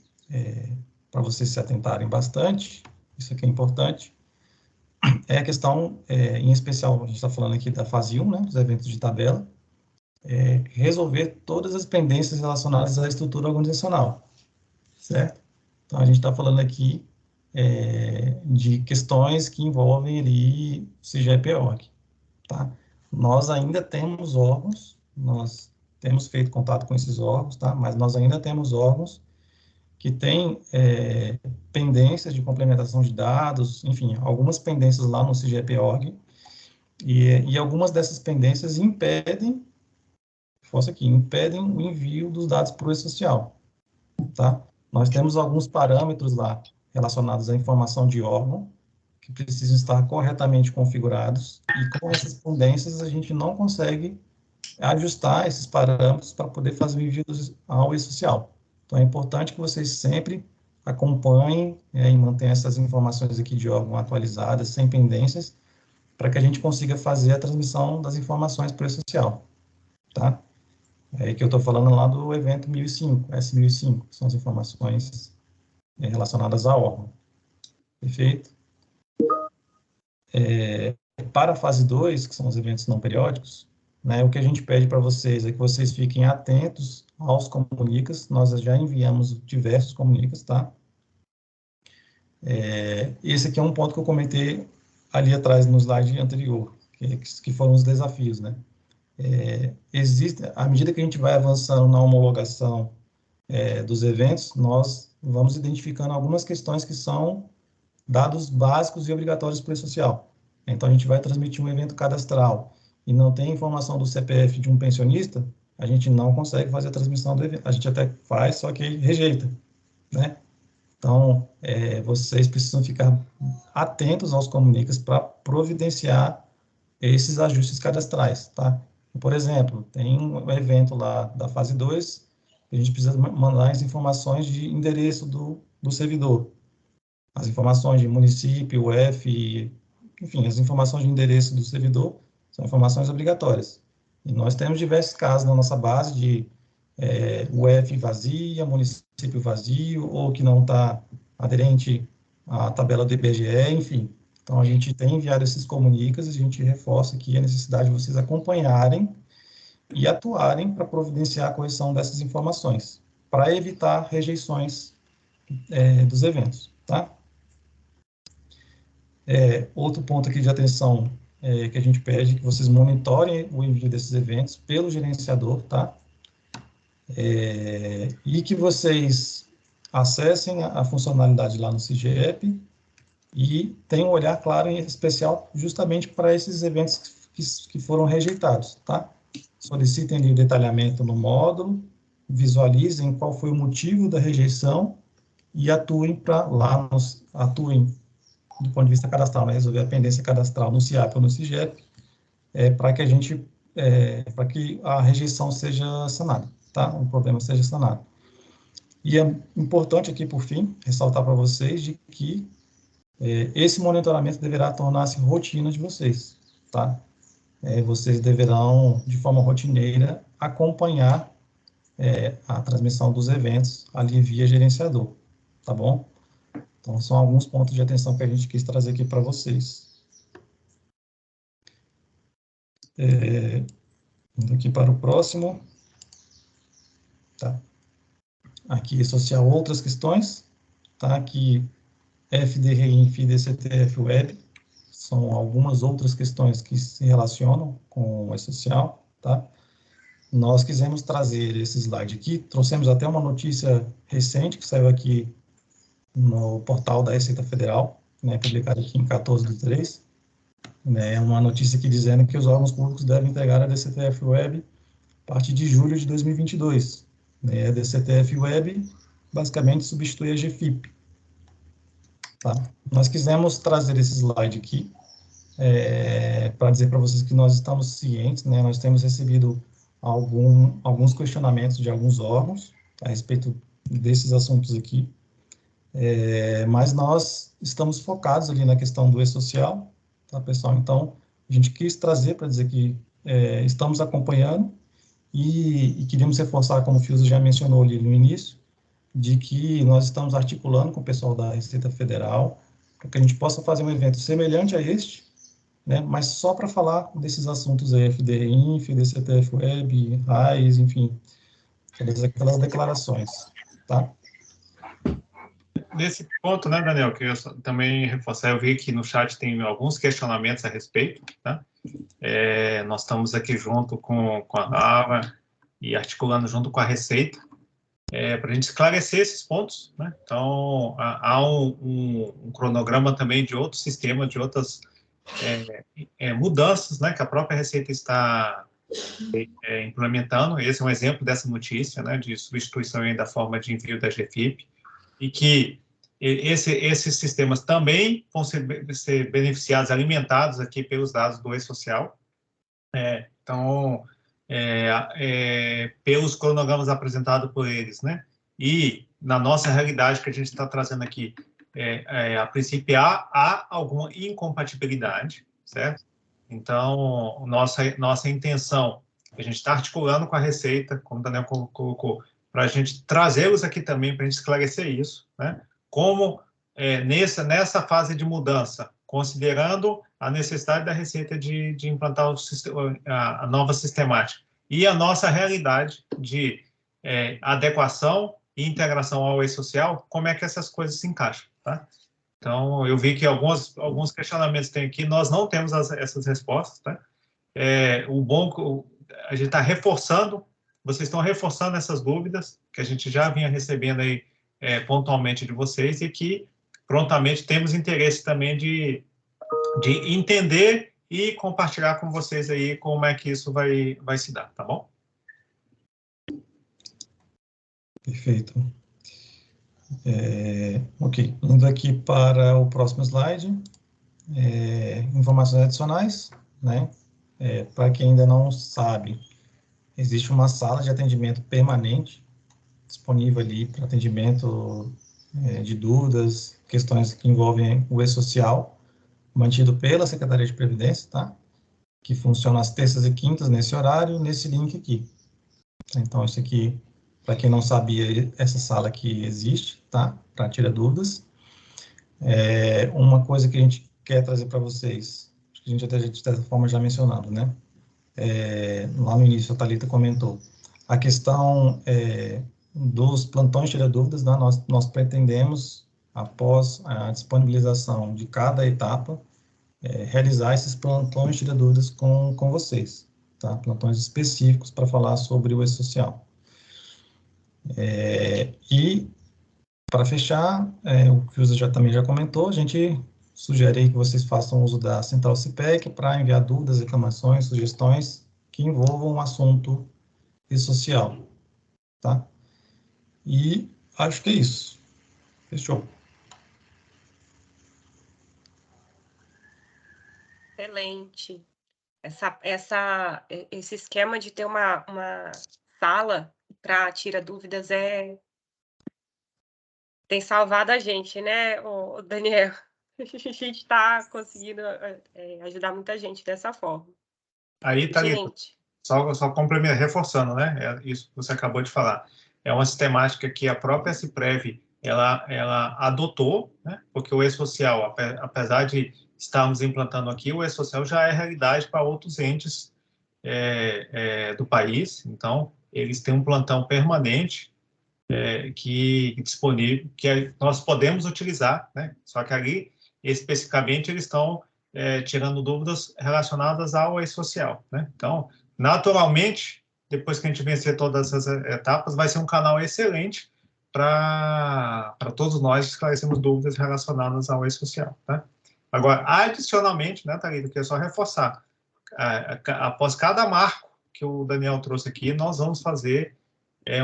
para vocês se atentarem bastante, isso aqui é importante, é a questão, em especial, a gente está falando aqui da fase 1, né, dos eventos de tabela, resolver todas as pendências relacionadas à estrutura organizacional, certo? Então, a gente está falando aqui de questões que envolvem ali CGEP-ORG, tá? Nós ainda temos órgãos, nós temos feito contato com esses órgãos, tá? Mas nós ainda temos órgãos que têm pendências de complementação de dados, enfim, algumas pendências lá no CGEP-ORG, e algumas dessas pendências impedem o envio dos dados para o E-Social, tá? Nós temos alguns parâmetros lá relacionados à informação de órgão que precisam estar corretamente configurados, e com essas pendências a gente não consegue ajustar esses parâmetros para poder fazer o envio ao E-Social. Então, é importante que vocês sempre acompanhem e mantenham essas informações aqui de órgão atualizadas, sem pendências, para que a gente consiga fazer a transmissão das informações para o E-Social, tá? É que eu estou falando lá do evento 1005, S1005, que são as informações relacionadas ao órgão. Perfeito? Para a fase 2, que são os eventos não periódicos, né, o que a gente pede para vocês é que vocês fiquem atentos aos comunicas. Nós já enviamos diversos comunicas, tá? Esse aqui é um ponto que eu comentei ali atrás no slide anterior, que foram os desafios, né? À medida que a gente vai avançando na homologação dos eventos, nós vamos identificando algumas questões que são dados básicos e obrigatórios para o E-Social. Então, a gente vai transmitir um evento cadastral e não tem informação do CPF de um pensionista, a gente não consegue fazer a transmissão do evento. A gente até faz, só que rejeita, né? Então, vocês precisam ficar atentos aos comunicas para providenciar esses ajustes cadastrais, tá? Por exemplo, tem um evento lá da fase 2, a gente precisa mandar as informações de endereço do servidor. As informações de município, UF, enfim, as informações de endereço do servidor são informações obrigatórias. E nós temos diversos casos na nossa base de UF vazia, município vazio, ou que não está aderente à tabela do IBGE, enfim. Então, a gente tem enviado esses comunicas e a gente reforça aqui a necessidade de vocês acompanharem e atuarem para providenciar a correção dessas informações, para evitar rejeições dos eventos, tá? Outro ponto aqui de atenção que a gente pede que vocês monitorem o envio desses eventos pelo gerenciador, tá? E que vocês acessem a funcionalidade lá no CGEP e tenham um olhar claro em especial justamente para esses eventos que foram rejeitados, tá? Solicitem ali o detalhamento no módulo, visualizem qual foi o motivo da rejeição e atuem do ponto de vista cadastral, né? Resolver a pendência cadastral no CIAP ou no CIGEP, para que a rejeição seja sanada, tá? O problema seja sanado. E é importante aqui, por fim, ressaltar para vocês de que esse monitoramento deverá tornar-se rotina de vocês, tá? Vocês deverão, de forma rotineira, acompanhar a transmissão dos eventos ali via gerenciador, tá bom? Então, são alguns pontos de atenção que a gente quis trazer aqui para vocês. Indo aqui para o próximo. Tá. Aqui, associar outras questões. Tá? Aqui, FDRI, FIDCTF Web. São algumas outras questões que se relacionam com o E-Social. Tá? Nós quisemos trazer esse slide aqui. Trouxemos até uma notícia recente que saiu aqui no portal da Receita Federal, né, publicado aqui em 14/3, né, uma notícia aqui dizendo que os órgãos públicos devem entregar a DCTF Web a partir de julho de 2022, A DCTF Web basicamente substitui a GFIP. Tá? Nós quisemos trazer esse slide aqui para dizer para vocês que nós estamos cientes, né? Nós temos recebido alguns questionamentos de alguns órgãos a respeito desses assuntos aqui, mas nós estamos focados ali na questão do e-social, tá, pessoal? Então, a gente quis trazer para dizer que estamos acompanhando e queríamos reforçar, como o Fiuza já mencionou ali no início, de que nós estamos articulando com o pessoal da Receita Federal para que a gente possa fazer um evento semelhante a este, né, mas só para falar desses assuntos aí, FDINF, DCTF Web, RAIS, enfim, aquelas declarações, tá? Nesse ponto, né, Daniel, que eu também reforçar, eu vi que no chat tem alguns questionamentos a respeito, tá? Nós estamos aqui junto com a NAVA e articulando junto com a Receita, para a gente esclarecer esses pontos, né? Então, há um cronograma também de outros sistemas, de outras mudanças, né, que a própria Receita está implementando. Esse é um exemplo dessa notícia, né, de substituição da forma de envio da GFIP, e que esses sistemas também vão ser beneficiados, alimentados aqui pelos dados do e-social. Então, pelos cronogramas apresentados por eles, né? E na nossa realidade que a gente está trazendo aqui, a princípio há alguma incompatibilidade, certo? Então, nossa intenção, a gente está articulando com a Receita, como o Daniel colocou, para a gente trazê-los aqui também, para a gente esclarecer isso, né? Como nessa fase de mudança, considerando a necessidade da Receita de implantar a nova sistemática e a nossa realidade de adequação e integração ao e-social, como é que essas coisas se encaixam, tá? Então, eu vi que alguns questionamentos tem aqui, nós não temos essas respostas, tá? A gente está reforçando, vocês estão reforçando essas dúvidas que a gente já vinha recebendo aí pontualmente de vocês e que prontamente temos interesse também de entender e compartilhar com vocês aí como é que isso vai se dar, tá bom? Perfeito. Ok, indo aqui para o próximo slide, informações adicionais, né? Para quem ainda não sabe, existe uma sala de atendimento permanente disponível ali para atendimento de dúvidas, questões que envolvem o e-social, mantido pela Secretaria de Previdência, tá? Que funciona às terças e quintas nesse horário, nesse link aqui. Então, isso aqui, para quem não sabia, essa sala aqui existe, tá? Para tirar dúvidas. Uma coisa que a gente quer trazer para vocês, acho que a gente até de certa forma já mencionado, né? Lá no início a Thalita comentou, a questão dos plantões tirar dúvidas, né? Nós pretendemos, após a disponibilização de cada etapa, realizar esses plantões tirar dúvidas com vocês, tá? Plantões específicos para falar sobre o e-social. E, para fechar, o que o Fiuza também já comentou, a gente sugere aí que vocês façam uso da Central CPEC para enviar dúvidas, reclamações, sugestões que envolvam o assunto e-social, tá? E acho que é isso. Fechou. Excelente. Esse esquema de ter uma sala para tirar dúvidas tem salvado a gente, né, Daniel? A gente está conseguindo ajudar muita gente dessa forma. Aí, Thalita, só complementando, reforçando, né? Isso que você acabou de falar. É uma sistemática que a própria Ciprev ela adotou, né? Porque o e-social, apesar de estarmos implantando aqui, o e-social já é realidade para outros entes do país. Então, eles têm um plantão permanente disponível, que nós podemos utilizar, né? Só que ali, especificamente, eles estão tirando dúvidas relacionadas ao e-social, né? Então, naturalmente, depois que a gente vencer todas essas etapas, vai ser um canal excelente para todos nós esclarecermos dúvidas relacionadas ao e-social, tá? Agora, adicionalmente, né, Thalita, que é só reforçar, após cada marco que o Daniel trouxe aqui, nós vamos fazer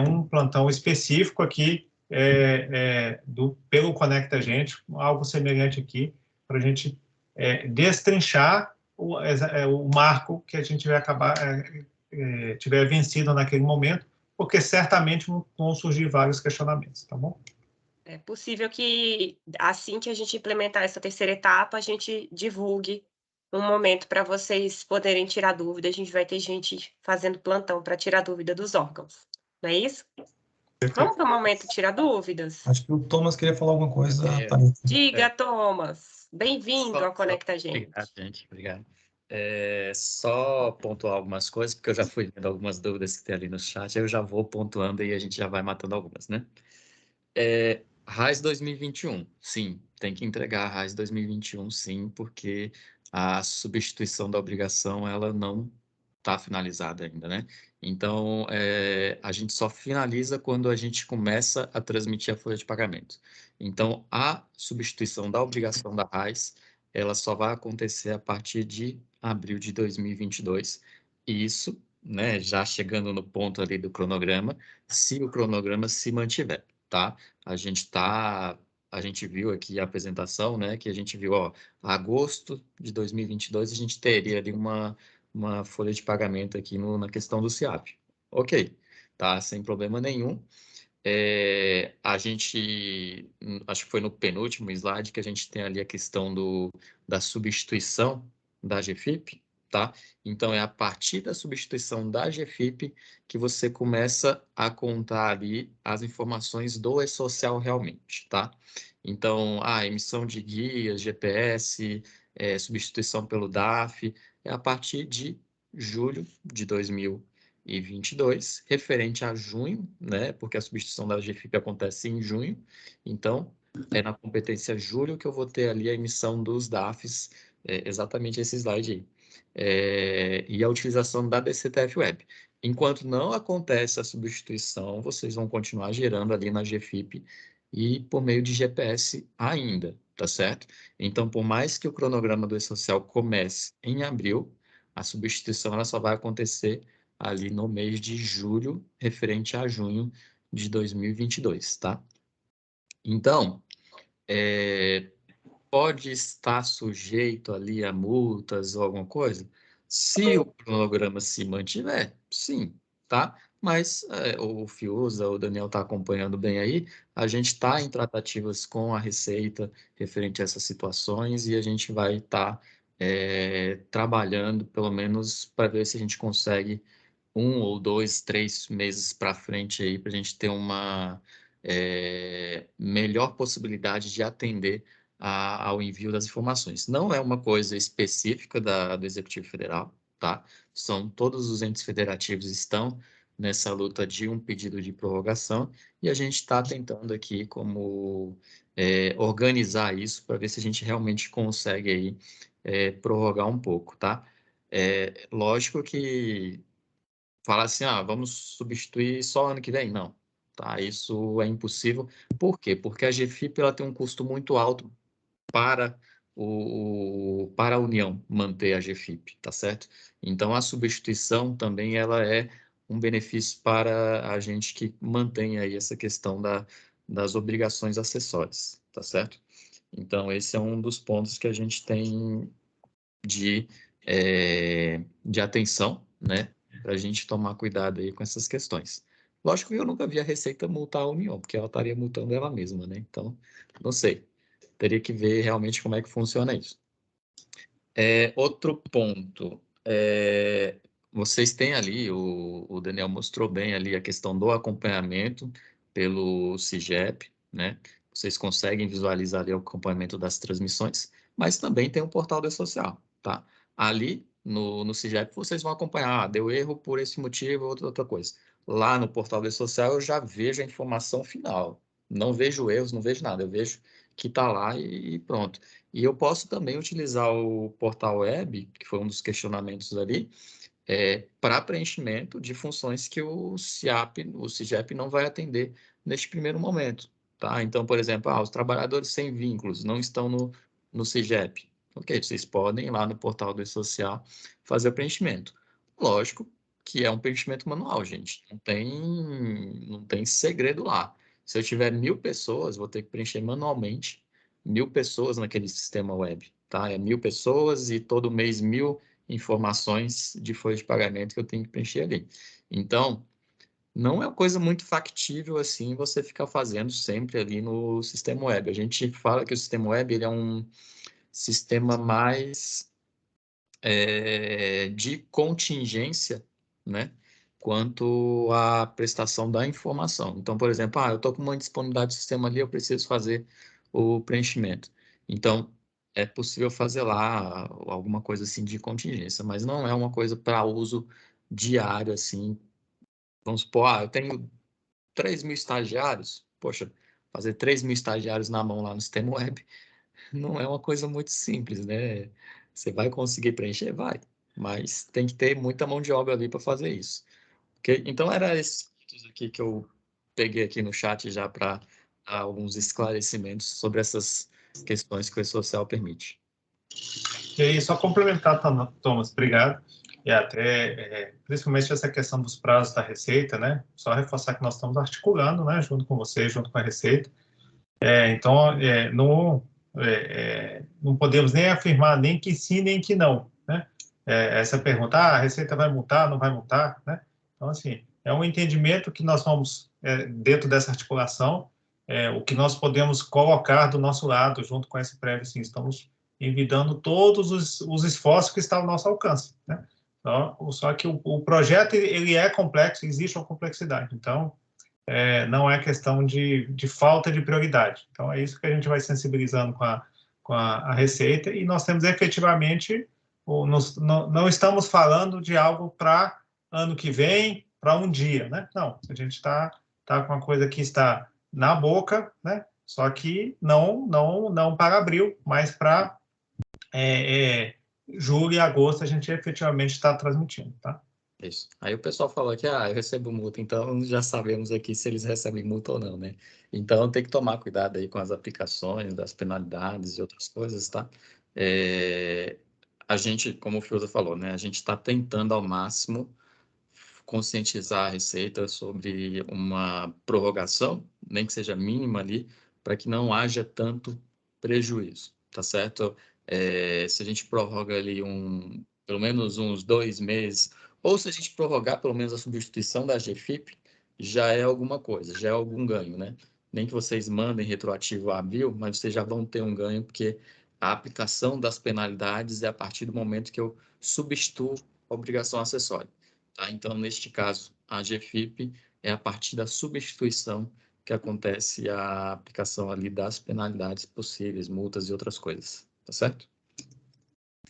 um plantão específico aqui pelo Conecta Gente, algo semelhante aqui, para a gente destrinchar o marco que a gente vai acabar tiver vencido naquele momento, porque certamente vão surgir vários questionamentos, tá bom? É possível que, assim que a gente implementar essa terceira etapa, a gente divulgue um momento para vocês poderem tirar dúvida. A gente vai ter gente fazendo plantão para tirar dúvida dos órgãos. Não é isso? Vamos para o momento tirar dúvidas? Acho que o Thomas queria falar alguma coisa. Diga, Thomas. Bem-vindo ao Conecta Gente. Obrigado, gente. Obrigado. Só pontuar algumas coisas, porque eu já fui vendo algumas dúvidas que tem ali no chat, aí eu já vou pontuando e a gente já vai matando algumas, né? RAIS 2021, sim, tem que entregar a RAIS 2021, sim, porque a substituição da obrigação, ela não está finalizada ainda, né? Então, a gente só finaliza quando a gente começa a transmitir a folha de pagamento. Então, a substituição da obrigação da RAIS, ela só vai acontecer a partir de abril de 2022, e isso, né, já chegando no ponto ali do cronograma, se o cronograma se mantiver, tá? A gente viu aqui a apresentação, né, que a gente viu, ó, agosto de 2022, a gente teria ali uma folha de pagamento aqui na questão do SIAP. Ok, tá? Sem problema nenhum. A gente, acho que foi no penúltimo slide que a gente tem ali a questão da substituição da GFIP, tá? Então, é a partir da substituição da GFIP que você começa a contar ali as informações do e-social realmente, tá? Então, emissão de guias, GPS, substituição pelo DAF, é a partir de julho de 2022, referente a junho, né? Porque a substituição da GFIP acontece em junho, então é na competência julho que eu vou ter ali a emissão dos DAFs, exatamente esse slide aí. E a utilização da DCTF Web. Enquanto não acontece a substituição, vocês vão continuar gerando ali na GFIP e por meio de GPS ainda, tá certo? Então, por mais que o cronograma do E-Social comece em abril, a substituição ela só vai acontecer ali no mês de julho, referente a junho de 2022, tá? Então, pode estar sujeito ali a multas ou alguma coisa? Se o cronograma se mantiver, sim, tá? Mas o Fiuza, o Daniel está acompanhando bem aí, a gente está em tratativas com a Receita referente a essas situações e a gente vai estar trabalhando, pelo menos, para ver se a gente consegue 1 ou 2, 3 meses para frente aí, para a gente ter uma melhor possibilidade de atender ao envio das informações. Não é uma coisa específica do Executivo Federal, tá? Todos os entes federativos estão nessa luta de um pedido de prorrogação e a gente está tentando aqui como organizar isso para ver se a gente realmente consegue aí prorrogar um pouco, tá? Lógico que falar assim, vamos substituir só ano que vem, não, tá? Isso é impossível. Por quê? Porque a GFIP ela tem um custo muito alto para a União manter a GFIP, tá certo? Então, a substituição também ela é um benefício para a gente que mantém aí essa questão das obrigações acessórias, tá certo? Então, esse é um dos pontos que a gente tem de atenção, né? Para a gente tomar cuidado aí com essas questões. Lógico que eu nunca vi a Receita multar a União, porque ela estaria multando ela mesma, né? Então, não sei. Teria que ver realmente como é que funciona isso. Outro ponto. Vocês têm ali, o Daniel mostrou bem ali a questão do acompanhamento pelo CIGEP, né? Vocês conseguem visualizar ali o acompanhamento das transmissões, mas também tem o portal do E-Social, tá? Ali no CIGEP vocês vão acompanhar, deu erro por esse motivo, outra coisa. Lá no portal do E-Social eu já vejo a informação final. Não vejo erros, não vejo nada, eu vejo que está lá e pronto. E eu posso também utilizar o portal web, que foi um dos questionamentos ali, para preenchimento de funções que o CIGEP não vai atender neste primeiro momento. Tá? Então, por exemplo, os trabalhadores sem vínculos não estão no CIGEP. Ok, vocês podem ir lá no portal do E-Social fazer o preenchimento. Lógico que é um preenchimento manual, gente. Não tem segredo lá. Se eu tiver 1.000 pessoas, vou ter que preencher manualmente 1.000 pessoas naquele sistema web, tá? É 1.000 pessoas e todo mês 1.000 informações de folha de pagamento que eu tenho que preencher ali. Então, não é uma coisa muito factível assim você ficar fazendo sempre ali no sistema web. A gente fala que o sistema web ele é um sistema mais de contingência, né? Quanto à prestação da informação. Então, por exemplo, eu estou com uma disponibilidade do sistema ali, eu preciso fazer o preenchimento. Então, é possível fazer lá alguma coisa assim de contingência, mas não é uma coisa para uso diário, assim. Vamos supor, eu tenho 3.000 estagiários. Poxa, fazer 3.000 estagiários na mão lá no sistema web não é uma coisa muito simples, né? Você vai conseguir preencher? Vai. Mas tem que ter muita mão de obra ali para fazer isso. Okay? Então, era esses pontos aqui que eu peguei aqui no chat já para dar alguns esclarecimentos sobre essas questões que o E-Social permite. E aí, só complementar, Thomas, obrigado. E até, principalmente essa questão dos prazos da Receita, né? Só reforçar que nós estamos articulando, né? Junto com vocês, junto com a Receita. Então, não podemos nem afirmar nem que sim, nem que não, né? Essa pergunta, a Receita vai multar, não vai multar, né? Então, assim, é um entendimento que nós vamos, dentro dessa articulação, o que nós podemos colocar do nosso lado, junto com esse prévio, assim, estamos envidando todos os esforços que estão ao nosso alcance, né? Então, só que o projeto, ele é complexo, existe uma complexidade, então, não é questão de falta de prioridade. Então, é isso que a gente vai sensibilizando com a Receita, e nós temos efetivamente, não estamos falando de algo para ano que vem, para um dia, né? Não, a gente está com uma coisa que está na boca, né? Só que não para abril, mas para julho e agosto a gente efetivamente está transmitindo, tá? Isso. Aí o pessoal falou que, eu recebo multa, então já sabemos aqui se eles recebem multa ou não, né? Então tem que tomar cuidado aí com as aplicações, das penalidades e outras coisas, tá? A gente, como o Fiuza falou, né? A gente está tentando ao máximo conscientizar a Receita sobre uma prorrogação, nem que seja mínima ali, para que não haja tanto prejuízo, tá certo? Se a gente prorroga ali pelo menos uns 2 meses, ou se a gente prorrogar pelo menos a substituição da GFIP, já é alguma coisa, já é algum ganho, né? Nem que vocês mandem retroativo a abril, mas vocês já vão ter um ganho, porque a aplicação das penalidades é a partir do momento que eu substituo a obrigação acessória. Tá? Então, neste caso, a GFIP é a partir da substituição que acontece a aplicação ali das penalidades possíveis, multas e outras coisas, tá certo?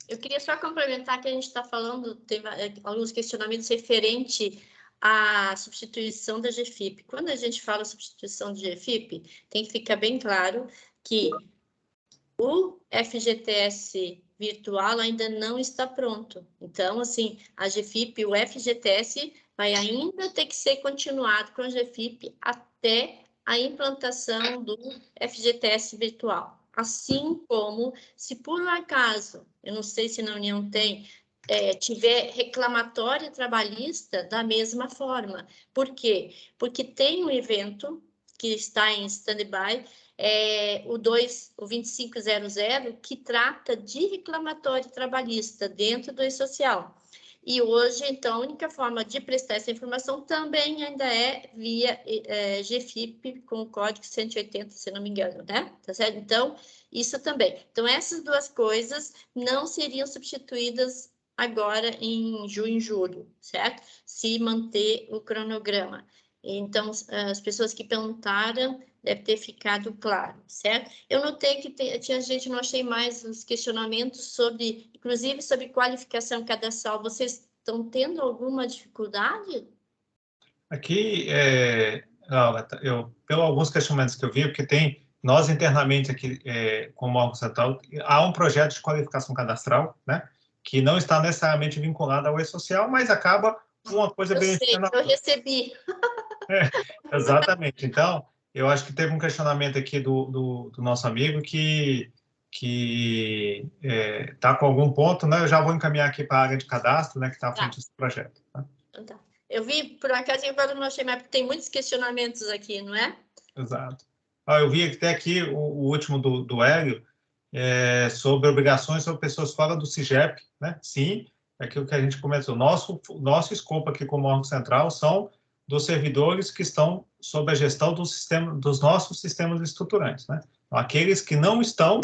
Eu queria só complementar que a gente está falando, tem alguns questionamentos referente à substituição da GFIP. Quando a gente fala substituição de GFIP, tem que ficar bem claro que o FGTS virtual ainda não está pronto. Então, assim, a GFIP, o FGTS vai ainda ter que ser continuado com a GFIP até a implantação do FGTS virtual. Assim como, se por um acaso, eu não sei se na União tem, tiver reclamatória trabalhista da mesma forma. Por quê? Porque tem um evento que está em stand-by, o 2500, que trata de reclamatório trabalhista dentro do E-Social. E hoje, então, a única forma de prestar essa informação também ainda é via GFIP, com o código 180, se não me engano, né? Tá certo? Então, isso também. Então, essas duas coisas não seriam substituídas agora em junho e julho, certo? Se manter o cronograma. Então, as pessoas que perguntaram, deve ter ficado claro, certo? Eu notei que tinha gente, não achei mais os questionamentos sobre, inclusive sobre qualificação cadastral. Vocês estão tendo alguma dificuldade? Aqui, pelo alguns questionamentos que eu vi, porque nós internamente aqui, como órgão central, há um projeto de qualificação cadastral, né, que não está necessariamente vinculado ao E-Social, mas acaba uma coisa beneficiando a outra. Eu recebi. Exatamente. Então, eu acho que teve um questionamento aqui do nosso amigo que está com algum ponto, né? Eu já vou encaminhar aqui para a área de cadastro, né, que está à frente desse projeto. Tá? Tá. Eu vi, por acaso, agora não achei mais, porque tem muitos questionamentos aqui, não é? Exato. Eu vi até aqui o último do Hélio, sobre obrigações sobre pessoas fora do CIGEP, né? Sim, é aquilo que a gente começou. Nosso escopo aqui como órgão central são dos servidores que estão sob a gestão dos nossos sistemas estruturantes, né? Então, aqueles que não estão,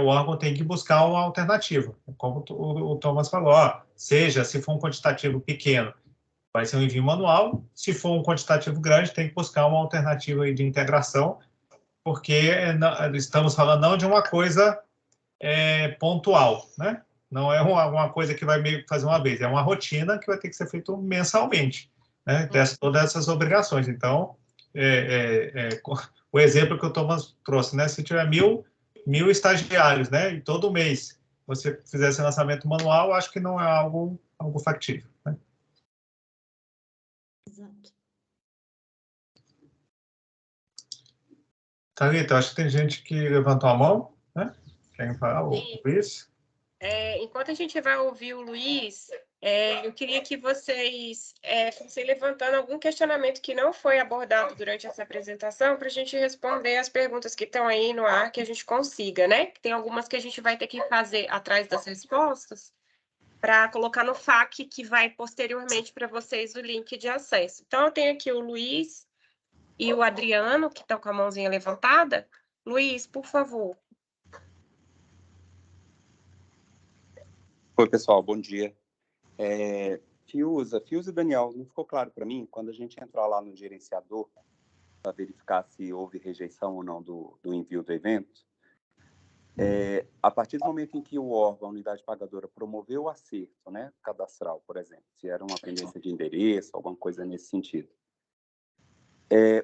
o órgão tem que buscar uma alternativa. Como o Thomas falou, seja se for um quantitativo pequeno, vai ser um envio manual. Se for um quantitativo grande, tem que buscar uma alternativa aí de integração, porque estamos falando não de uma coisa pontual, né? Não é uma coisa que vai meio que fazer uma vez, é uma rotina que vai ter que ser feita mensalmente, né? Todas essas obrigações. Então, o exemplo que o Thomas trouxe, né? Se tiver mil estagiários, né? E todo mês você fizer esse lançamento manual, acho que não é algo factível, né? Exato. Thalita, acho que tem gente que levantou a mão, né? Querem falar? O Luiz? Enquanto a gente vai ouvir o Luiz, eu queria que vocês fossem levantando algum questionamento que não foi abordado durante essa apresentação, para a gente responder as perguntas que estão aí no ar, que a gente consiga, né? Tem algumas que a gente vai ter que fazer atrás das respostas, para colocar no FAQ, que vai posteriormente para vocês o link de acesso. Então, eu tenho aqui o Luiz e o Adriano, que estão com a mãozinha levantada. Luiz, por favor. Oi, pessoal, bom dia. Fiuza e Daniel, não ficou claro para mim, quando a gente entrar lá no gerenciador, para verificar se houve rejeição ou não do envio do evento, a partir do momento em que o órgão, a unidade pagadora, promoveu o acerto, né, cadastral, por exemplo, se era uma pendência de endereço, alguma coisa nesse sentido,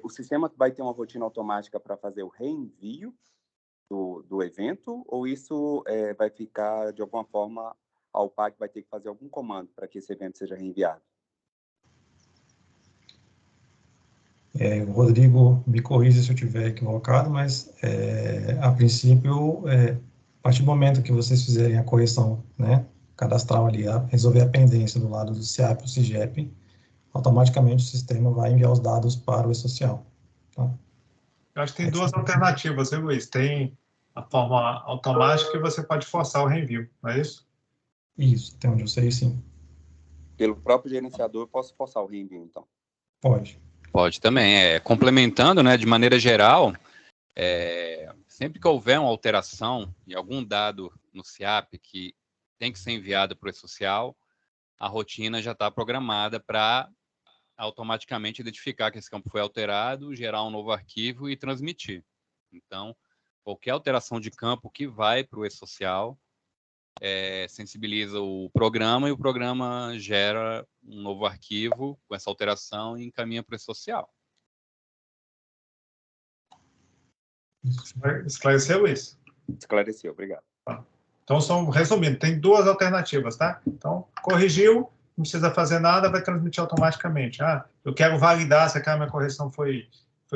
o sistema vai ter uma rotina automática para fazer o reenvio do evento, ou isso vai ficar, de alguma forma, a UPAC vai ter que fazer algum comando para que esse evento seja reenviado? O Rodrigo me corrija se eu estiver equivocado, mas a princípio, a partir do momento que vocês fizerem a correção, né, cadastral ali, resolver a pendência do lado do CIAP ou CIGEP, automaticamente o sistema vai enviar os dados para o E-Social. Tá? Eu acho que tem duas alternativas, viu, Luiz? Tem a forma automática que você pode forçar o reenvio, não é isso? Isso, até onde eu sei, sim. Pelo próprio gerenciador, eu posso forçar o reenvio, então? Pode. Pode também. Complementando, né, de maneira geral, sempre que houver uma alteração em algum dado no CIAP que tem que ser enviado para o E-Social, a rotina já está programada para automaticamente identificar que esse campo foi alterado, gerar um novo arquivo e transmitir. Então, qualquer alteração de campo que vai para o E-Social sensibiliza o programa e o programa gera um novo arquivo com essa alteração e encaminha para o E-Social. Esclareceu, Luiz? Esclareceu, obrigado. Então, resumindo, tem duas alternativas, tá? Então, corrigiu, não precisa fazer nada, vai transmitir automaticamente. Eu quero validar se aquela minha correção foi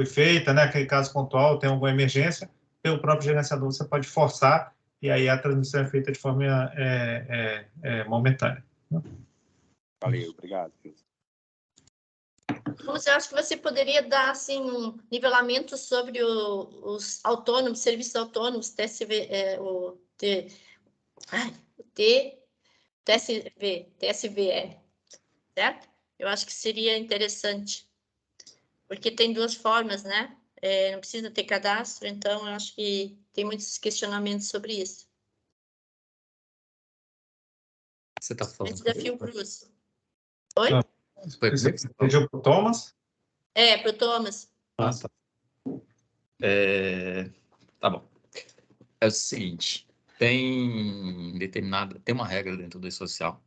feita, né? Aquele caso pontual, tem alguma emergência, pelo próprio gerenciador você pode forçar, e aí a transmissão é feita de forma momentânea. Valeu, obrigado. Eu acho que você poderia dar assim, um nivelamento sobre os autônomos, serviços autônomos, TSV, TSVE, certo? Eu acho que seria interessante, porque tem duas formas, né? Não precisa ter cadastro, então eu acho que tem muitos questionamentos sobre isso. Você está falando? Esse desafio Cruz. Oi? Você pediu para o Thomas? Para o Thomas. Tá. Tá bom. É o seguinte, tem uma regra dentro do E-Social,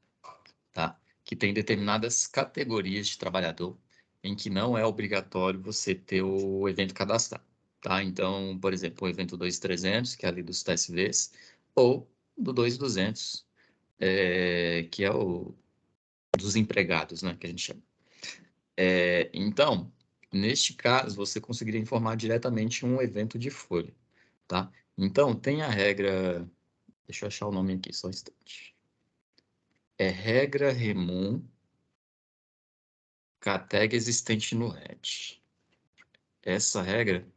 tá? Que tem determinadas categorias de trabalhador em que não é obrigatório você ter o evento cadastrado, tá? Então, por exemplo, o evento 2300, que é ali dos TSVs, ou do 2200, que é o dos empregados, né, que a gente chama. Então, neste caso, você conseguiria informar diretamente um evento de folha, tá? Então, tem a regra... Deixa eu achar o nome aqui, só um instante. Regra REMUM tag existente no head. Essa regra,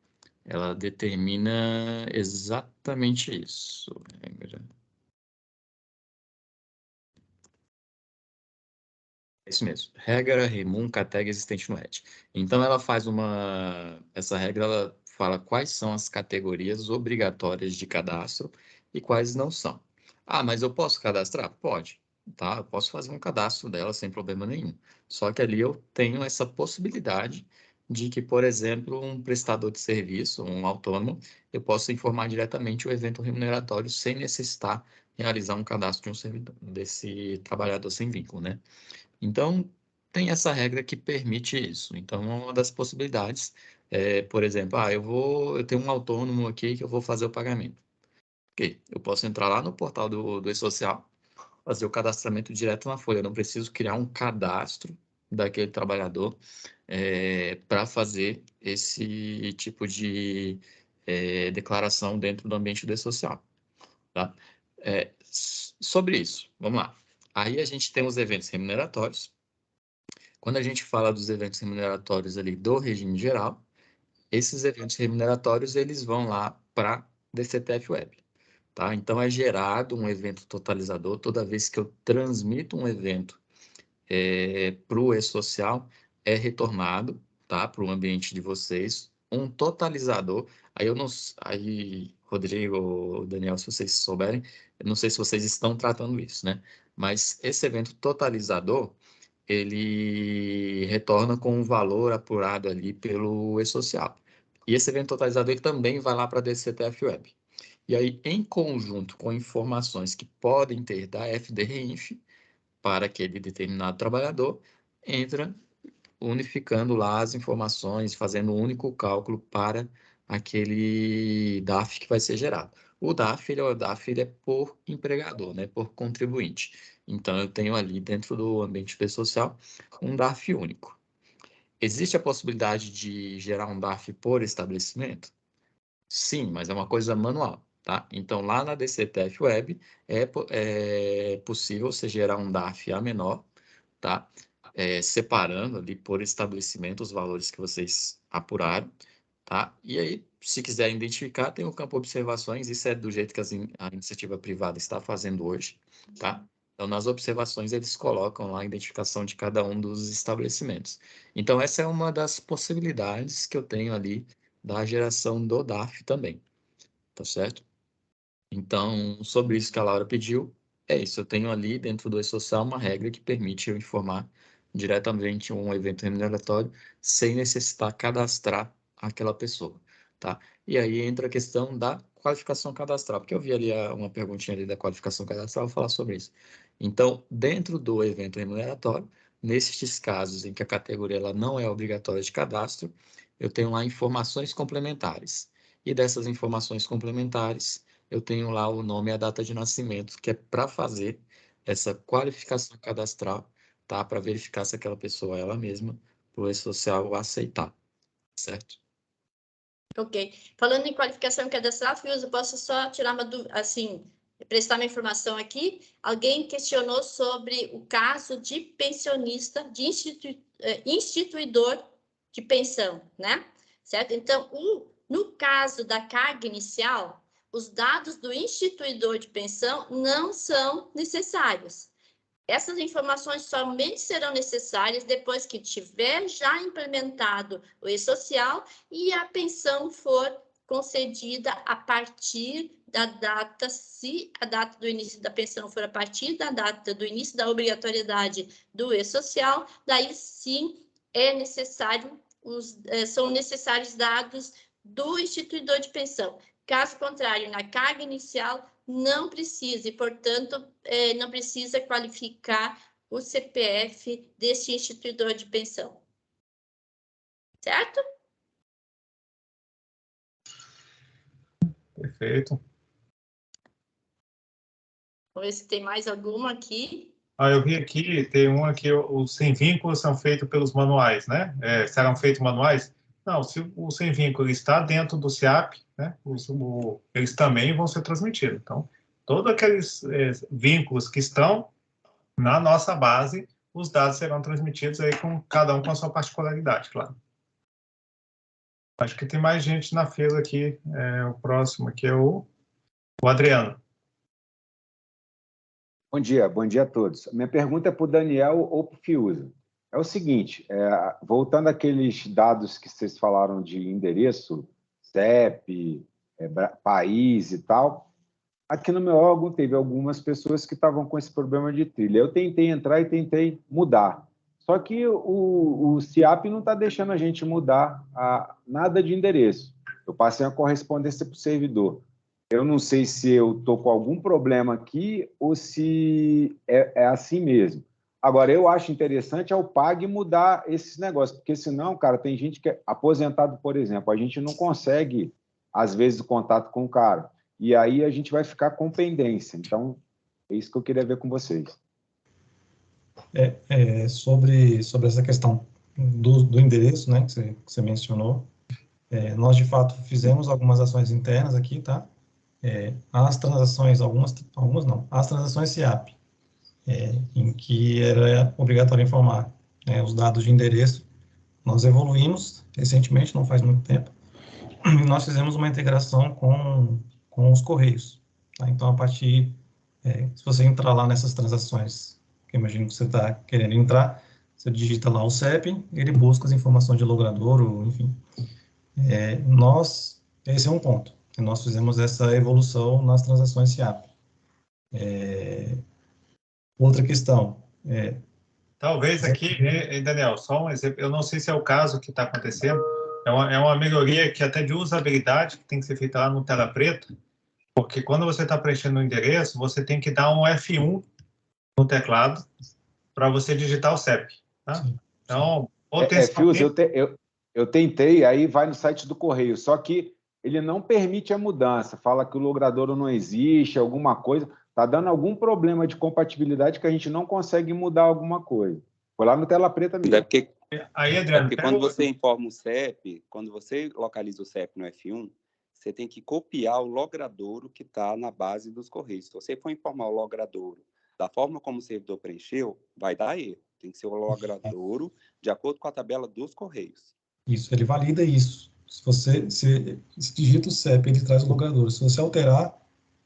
ela determina exatamente isso. Regra. É isso mesmo. Regra remove tag existente no head. Então, ela faz essa regra, ela fala quais são as categorias obrigatórias de cadastro e quais não são. Ah, mas eu posso cadastrar? Pode. Tá? Eu posso fazer um cadastro dela sem problema nenhum. Só que ali eu tenho essa possibilidade de que, por exemplo, um prestador de serviço, um autônomo, eu posso informar diretamente o evento remuneratório sem necessitar realizar um cadastro de um servidor, desse trabalhador sem vínculo, né? Então, tem essa regra que permite isso. Então, uma das possibilidades é, por exemplo, eu tenho um autônomo aqui que eu vou fazer o pagamento. Ok, eu posso entrar lá no portal do E-Social, fazer o cadastramento direto na folha. Eu não preciso criar um cadastro daquele trabalhador para fazer esse tipo de declaração dentro do ambiente do E-Social. Tá? Sobre isso, vamos lá. Aí a gente tem os eventos remuneratórios. Quando a gente fala dos eventos remuneratórios ali do regime geral, esses eventos remuneratórios eles vão lá para DCTF Web. Tá? Então, é gerado um evento totalizador toda vez que eu transmito um evento para o E-Social, é retornado, tá, para o ambiente de vocês um totalizador. Aí, Rodrigo, Daniel, se vocês souberem, eu não sei se vocês estão tratando isso, né? Mas esse evento totalizador, ele retorna com um valor apurado ali pelo E-Social. E esse evento totalizador ele também vai lá para a DCTF Web. E aí, em conjunto com informações que podem ter da FDRINF para aquele determinado trabalhador, entra unificando lá as informações, fazendo um único cálculo para aquele DAF que vai ser gerado. O DAF, ele é por empregador, né, por contribuinte. Então, eu tenho ali dentro do ambiente social um DAF único. Existe a possibilidade de gerar um DAF por estabelecimento? Sim, mas é uma coisa manual, tá? Então, lá na DCTF Web, é possível você gerar um DAF A menor, tá? Separando ali por estabelecimento os valores que vocês apuraram, tá? E aí, se quiserem identificar, tem o campo observações, isso é do jeito que a iniciativa privada está fazendo hoje, tá? Então, nas observações, eles colocam lá a identificação de cada um dos estabelecimentos. Então, essa é uma das possibilidades que eu tenho ali da geração do DAF também, tá certo? Então, sobre isso que a Laura pediu, é isso. Eu tenho ali dentro do E-Social uma regra que permite eu informar diretamente um evento remuneratório sem necessitar cadastrar aquela pessoa, tá? E aí entra a questão da qualificação cadastral, porque eu vi ali uma perguntinha ali da qualificação cadastral, vou falar sobre isso. Então, dentro do evento remuneratório, nesses casos em que a categoria ela não é obrigatória de cadastro, eu tenho lá informações complementares. E dessas informações complementares, eu tenho lá o nome e a data de nascimento, que é para fazer essa qualificação cadastral, tá? Para verificar se aquela pessoa é ela mesma, para o E-Social aceitar, certo? Ok. Falando em qualificação cadastral, eu posso só tirar uma dúvida, assim, prestar uma informação aqui. Alguém questionou sobre o caso de pensionista, de instituidor de pensão, né? Certo? Então, no caso da carga inicial, os dados do instituidor de pensão não são necessários. Essas informações somente serão necessárias depois que tiver já implementado o E-Social e a pensão for concedida a partir da data, se a data do início da pensão for a partir da data do início da obrigatoriedade do E-Social, daí sim é necessário, são necessários dados do instituidor de pensão. Caso contrário, na carga inicial, não precisa, e, portanto, não precisa qualificar o CPF deste instituidor de pensão. Certo? Perfeito. Vamos ver se tem mais alguma aqui. Eu vi aqui, tem uma que os sem vínculos são feitos pelos manuais, né? Serão feitos manuais? Não, se o sem vínculo está dentro do SIAP, né? Eles também vão ser transmitidos. Então, todos aqueles vínculos que estão na nossa base os dados serão transmitidos aí com cada um com a sua particularidade, claro. Acho que tem mais gente na fila aqui. O próximo aqui é o Adriano. Bom dia a todos. Minha pergunta é para o Daniel ou para o Fiuza. É o seguinte, voltando àqueles dados que vocês falaram de endereço, CEP, país e tal, aqui no meu órgão teve algumas pessoas que estavam com esse problema de trilha. Eu tentei entrar e tentei mudar. Só que o CIAP não está deixando a gente mudar nada de endereço. Eu passei a correspondência para o servidor. Eu não sei se eu estou com algum problema aqui ou se é assim mesmo. Agora, eu acho interessante o PAG mudar esses negócios, porque senão, cara, tem gente que é aposentado, por exemplo, a gente não consegue, às vezes, o contato com o cara. E aí a gente vai ficar com pendência. Então, é isso que eu queria ver com vocês. Sobre essa questão do endereço, né, que você mencionou, nós, de fato, fizemos algumas ações internas aqui, tá? As transações, algumas não, as transações CIAP, em que era obrigatório informar os dados de endereço, nós evoluímos recentemente, não faz muito tempo, e nós fizemos uma integração com os Correios. Tá? Então, a partir, se você entrar lá nessas transações, que eu imagino que você está querendo entrar, você digita lá o CEP, ele busca as informações de logradouro, enfim. Esse é um ponto. Nós fizemos essa evolução nas transações CIAP. Outra questão. Talvez aqui, Daniel, só um exemplo. Eu não sei se é o caso que está acontecendo. É uma melhoria que até de usabilidade que tem que ser feita lá no tela preta, porque quando você está preenchendo o endereço, você tem que dar um F1 no teclado para você digitar o CEP. Tá? Sim. Então, Fios, eu tentei, aí vai no site do Correio, só que ele não permite a mudança, fala que o logradouro não existe, alguma coisa, está dando algum problema de compatibilidade que a gente não consegue mudar alguma coisa. Foi lá no tela preta mesmo. Aí, Adriano, porque quando você informa o CEP, quando você localiza o CEP no F1, você tem que copiar o logradouro que está na base dos Correios. Se você for informar o logradouro da forma como o servidor preencheu, vai dar erro. Tem que ser o logradouro de acordo com a tabela dos Correios. Isso, ele valida isso. Se você digita o CEP, ele traz o logradouro. Se você alterar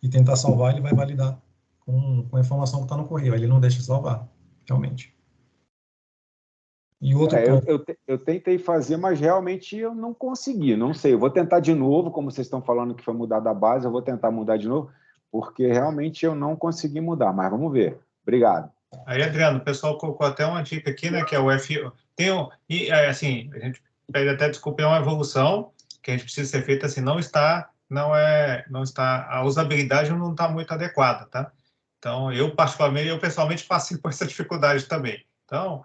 e tentar salvar, ele vai validar com a informação que está no correio. Ele não deixa salvar, realmente. E outro ponto... eu tentei fazer, mas realmente eu não consegui. Não sei, eu vou tentar de novo, como vocês estão falando que foi mudar da base, eu vou tentar mudar de novo, porque realmente eu não consegui mudar. Mas vamos ver. Obrigado. Aí, Adriano, o pessoal colocou até uma dica aqui, né, que é o F1. Assim, a gente pede até desculpa, é uma evolução que a gente precisa ser feita, assim, não está, a usabilidade não está muito adequada, tá? Então, eu pessoalmente passei por essa dificuldade também. Então,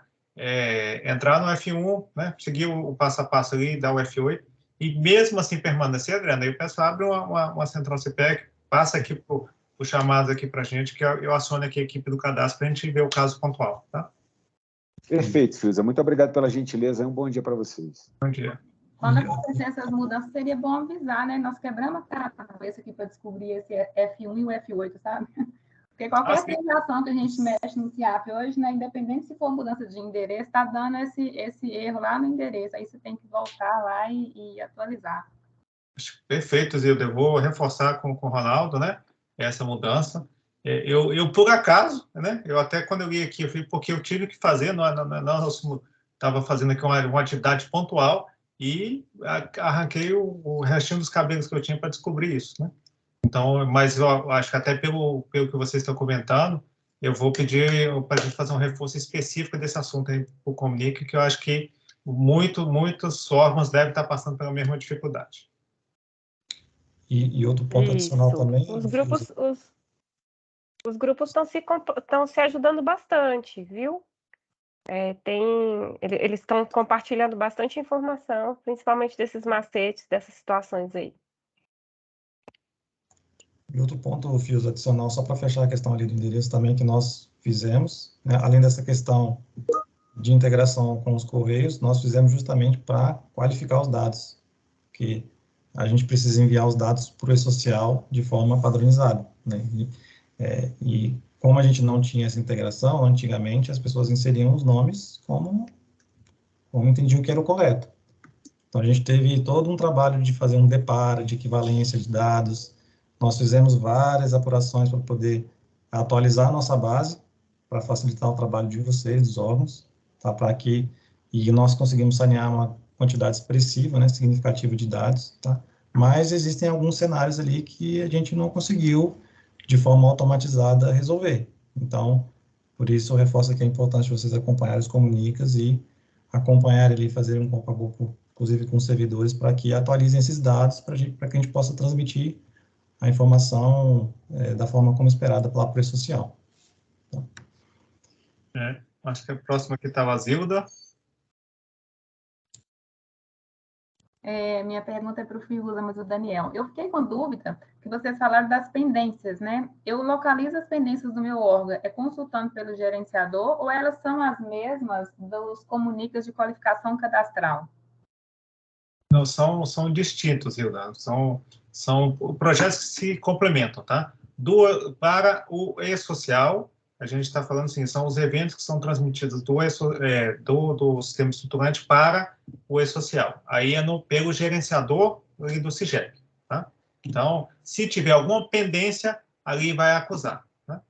entrar no F1, né, seguir o passo a passo ali, dar o F8, e mesmo assim permanecer, Adriano, aí o pessoal abre uma central CPEC, passa aqui por chamados aqui para a gente, que eu aciono aqui a equipe do cadastro para a gente ver o caso pontual, tá? Perfeito, Fiuza. Muito obrigado pela gentileza e um bom dia para vocês. Bom dia. Quando acontecer essas mudanças, seria bom avisar, né? Nós quebramos a cabeça aqui para descobrir esse F1 e o F8, sabe? Porque qualquer transação que a gente mexe no CIAP hoje, né, independente se for mudança de endereço, está dando esse erro lá no endereço. Aí você tem que voltar lá e atualizar. Perfeito, Zilda. Eu vou reforçar com o Ronaldo, né, essa mudança. Eu por acaso, né, eu até quando eu li aqui, eu falei, porque eu tive que fazer, nós estava fazendo aqui uma atividade pontual e arranquei o restinho dos cabelos que eu tinha para descobrir isso, né? Então, mas eu acho que até pelo que vocês estão comentando, eu vou pedir para a gente fazer um reforço específico desse assunto aí para o Comunique, que eu acho que muitos órgãos devem estar passando pela mesma dificuldade. E outro ponto adicional também... Os grupos estão se ajudando bastante, viu? Eles estão compartilhando bastante informação, principalmente desses macetes, dessas situações aí. E outro ponto, Fios, adicional, só para fechar a questão ali do endereço também, que nós fizemos, né, além dessa questão de integração com os Correios, nós fizemos justamente para qualificar os dados, que a gente precisa enviar os dados para o e-social de forma padronizada, né? E como a gente não tinha essa integração, antigamente as pessoas inseriam os nomes como entendiam que era o correto. Então, a gente teve todo um trabalho de fazer um deparo, de equivalência de dados. Nós fizemos várias apurações para poder atualizar a nossa base, para facilitar o trabalho de vocês, dos órgãos, tá? E nós conseguimos sanear uma quantidade expressiva, né, significativa de dados, tá? Mas existem alguns cenários ali que a gente não conseguiu, de forma automatizada, resolver. Então, por isso eu reforço que é importante vocês acompanharem os comunicas e acompanhar ali, fazer um pouco a pouco, inclusive com os servidores, para que atualizem esses dados, para que a gente possa transmitir a informação da forma como esperada pela Apoio Social. Então. Acho que a próxima aqui estava a Zilda. Minha pergunta é para o Fiuza, mas o Daniel. Eu fiquei com dúvida que vocês falaram das pendências, né? Eu localizo as pendências do meu órgão, consultando pelo gerenciador, ou elas são as mesmas dos comunicas de qualificação cadastral? Não, são distintos, Hilda. São projetos que se complementam, tá? Para o e-social, a gente está falando assim, são os eventos que são transmitidos do sistema estruturante para o e-social. Aí é pelo gerenciador e do CIGEP, tá? Então, se tiver alguma pendência, ali vai acusar. Tá?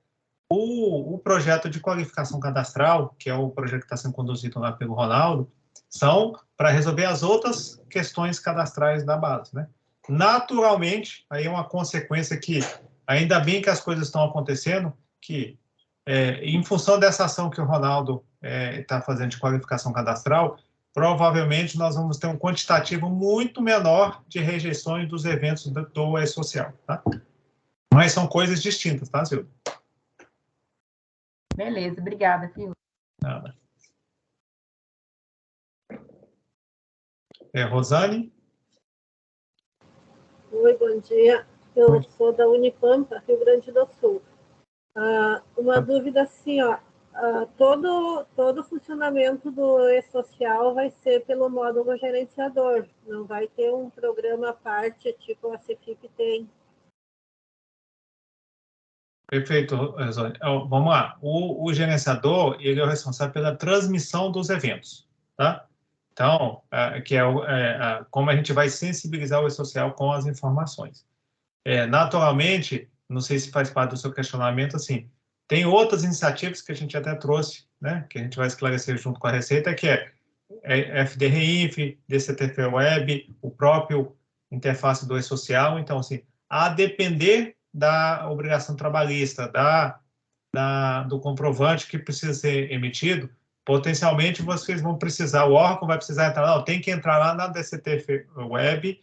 O projeto de qualificação cadastral, que é o projeto que está sendo conduzido lá pelo Ronaldo, são para resolver as outras questões cadastrais da base, né? Naturalmente, aí é uma consequência que, ainda bem que as coisas estão acontecendo, que em função dessa ação que o Ronaldo está fazendo de qualificação cadastral, provavelmente nós vamos ter um quantitativo muito menor de rejeições dos eventos do e-social, tá? Mas são coisas distintas, tá, Silvia? Beleza, obrigada, Fiuza. Nada. Rosane? Oi, bom dia. Eu sou da Unipampa, Rio Grande do Sul. Uma dúvida assim, ó, todo o funcionamento do e-social vai ser pelo módulo gerenciador, não vai ter um programa à parte, tipo a CFIP tem. Perfeito, Rosane. Vamos lá. O gerenciador, ele é o responsável pela transmissão dos eventos, tá? Então, que como a gente vai sensibilizar o e-social com as informações. Naturalmente, não sei se faz parte do seu questionamento, assim, tem outras iniciativas que a gente até trouxe, né, que a gente vai esclarecer junto com a Receita, que é FDRINF, DCTF Web, o próprio interface do e-social. Então, assim, a depender da obrigação trabalhista, do comprovante que precisa ser emitido, potencialmente vocês vão precisar, o órgão vai precisar entrar lá, tem que entrar lá na DCTF Web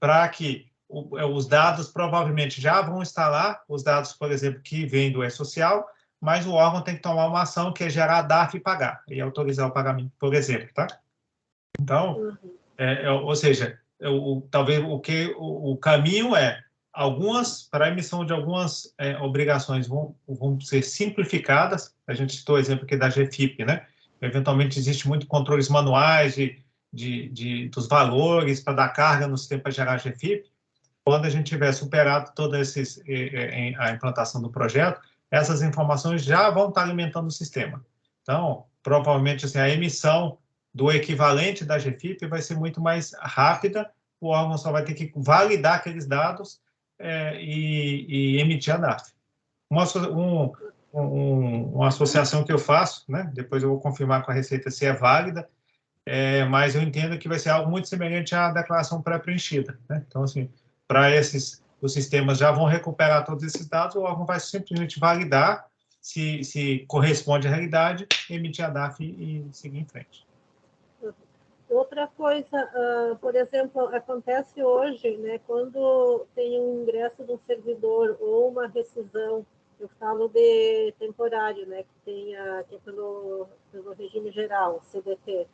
para que os dados provavelmente já vão estar lá, os dados, por exemplo, que vêm do e-social, mas o órgão tem que tomar uma ação que é gerar DARF e pagar, e autorizar o pagamento, por exemplo, tá? Então, ou seja, talvez o caminho para a emissão de algumas obrigações vão ser simplificadas. A gente citou o exemplo aqui da GFIP, né? Eventualmente, existe muito controles manuais dos valores para dar carga no sistema para gerar GFIP. Quando a gente tiver superado toda a implantação do projeto, essas informações já vão estar alimentando o sistema. Então, provavelmente, assim, a emissão do equivalente da GFIP vai ser muito mais rápida, o órgão só vai ter que validar aqueles dados e emitir a DARF. Uma associação que eu faço, né? Depois eu vou confirmar com a Receita se é válida, mas eu entendo que vai ser algo muito semelhante à declaração pré-preenchida, né? Então, assim, os sistemas já vão recuperar todos esses dados, o órgão vai simplesmente validar se corresponde à realidade, emitir a DARF e seguir em frente. Outra coisa, por exemplo, acontece hoje, né, quando tem um ingresso de um servidor ou uma rescisão, eu falo de temporário, né, que é pelo regime geral, CDT,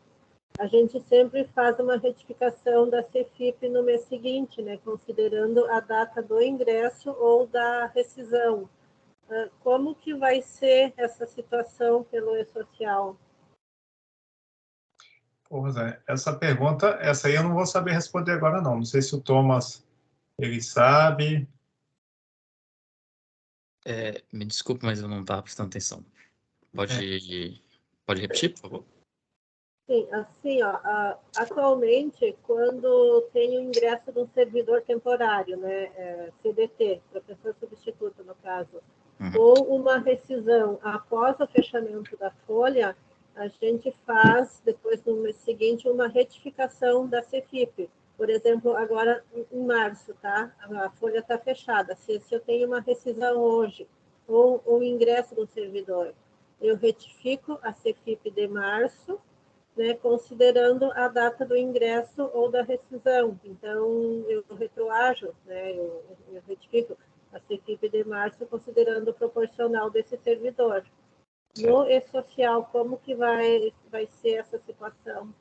a gente sempre faz uma retificação da CFIP no mês seguinte, né, considerando a data do ingresso ou da rescisão. Como que vai ser essa situação pelo e-social? Essa pergunta, essa aí eu não vou saber responder agora, não. Não sei se o Thomas, ele sabe. Me desculpe, mas eu não estava prestando atenção. Pode repetir, por favor? Sim, assim, ó, atualmente, quando tem o ingresso de um servidor temporário, né, CDT, professor substituto, no caso, ou uma rescisão após o fechamento da folha, a gente faz, depois, no mês seguinte, uma retificação da CFIP. Por exemplo, agora, em março, tá? A folha está fechada. Se eu tenho uma rescisão hoje, ou o ingresso do servidor, eu retifico a CFIP de março, né, considerando a data do ingresso ou da rescisão. Então, eu retroajo, né, eu retifico a CFIP de março, considerando o proporcional desse servidor. No E-Social, como que vai ser essa situação?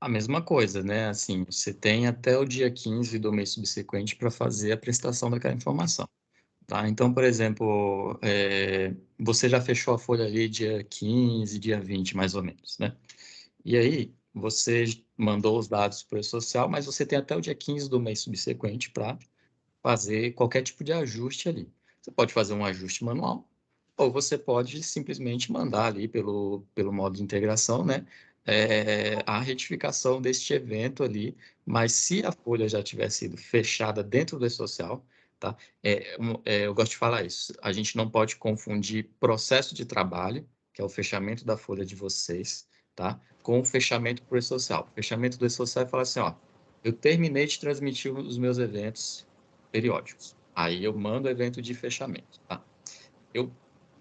A mesma coisa, né? Assim, você tem até o dia 15 do mês subsequente para fazer a prestação daquela informação. Tá? Então, por exemplo, você já fechou a folha ali dia 15, dia 20, mais ou menos, né? E aí, você mandou os dados para o E-Social, mas você tem até o dia 15 do mês subsequente para fazer qualquer tipo de ajuste ali. Você pode fazer um ajuste manual, ou você pode simplesmente mandar ali pelo modo de integração, né? A retificação deste evento ali, mas se a folha já tiver sido fechada dentro do E-Social, tá? Eu gosto de falar isso, a gente não pode confundir processo de trabalho, que é o fechamento da folha de vocês, tá? Com o fechamento para o E-Social. O fechamento do E-Social é falar assim, ó, eu terminei de transmitir os meus eventos periódicos. Aí eu mando o evento de fechamento, tá? Eu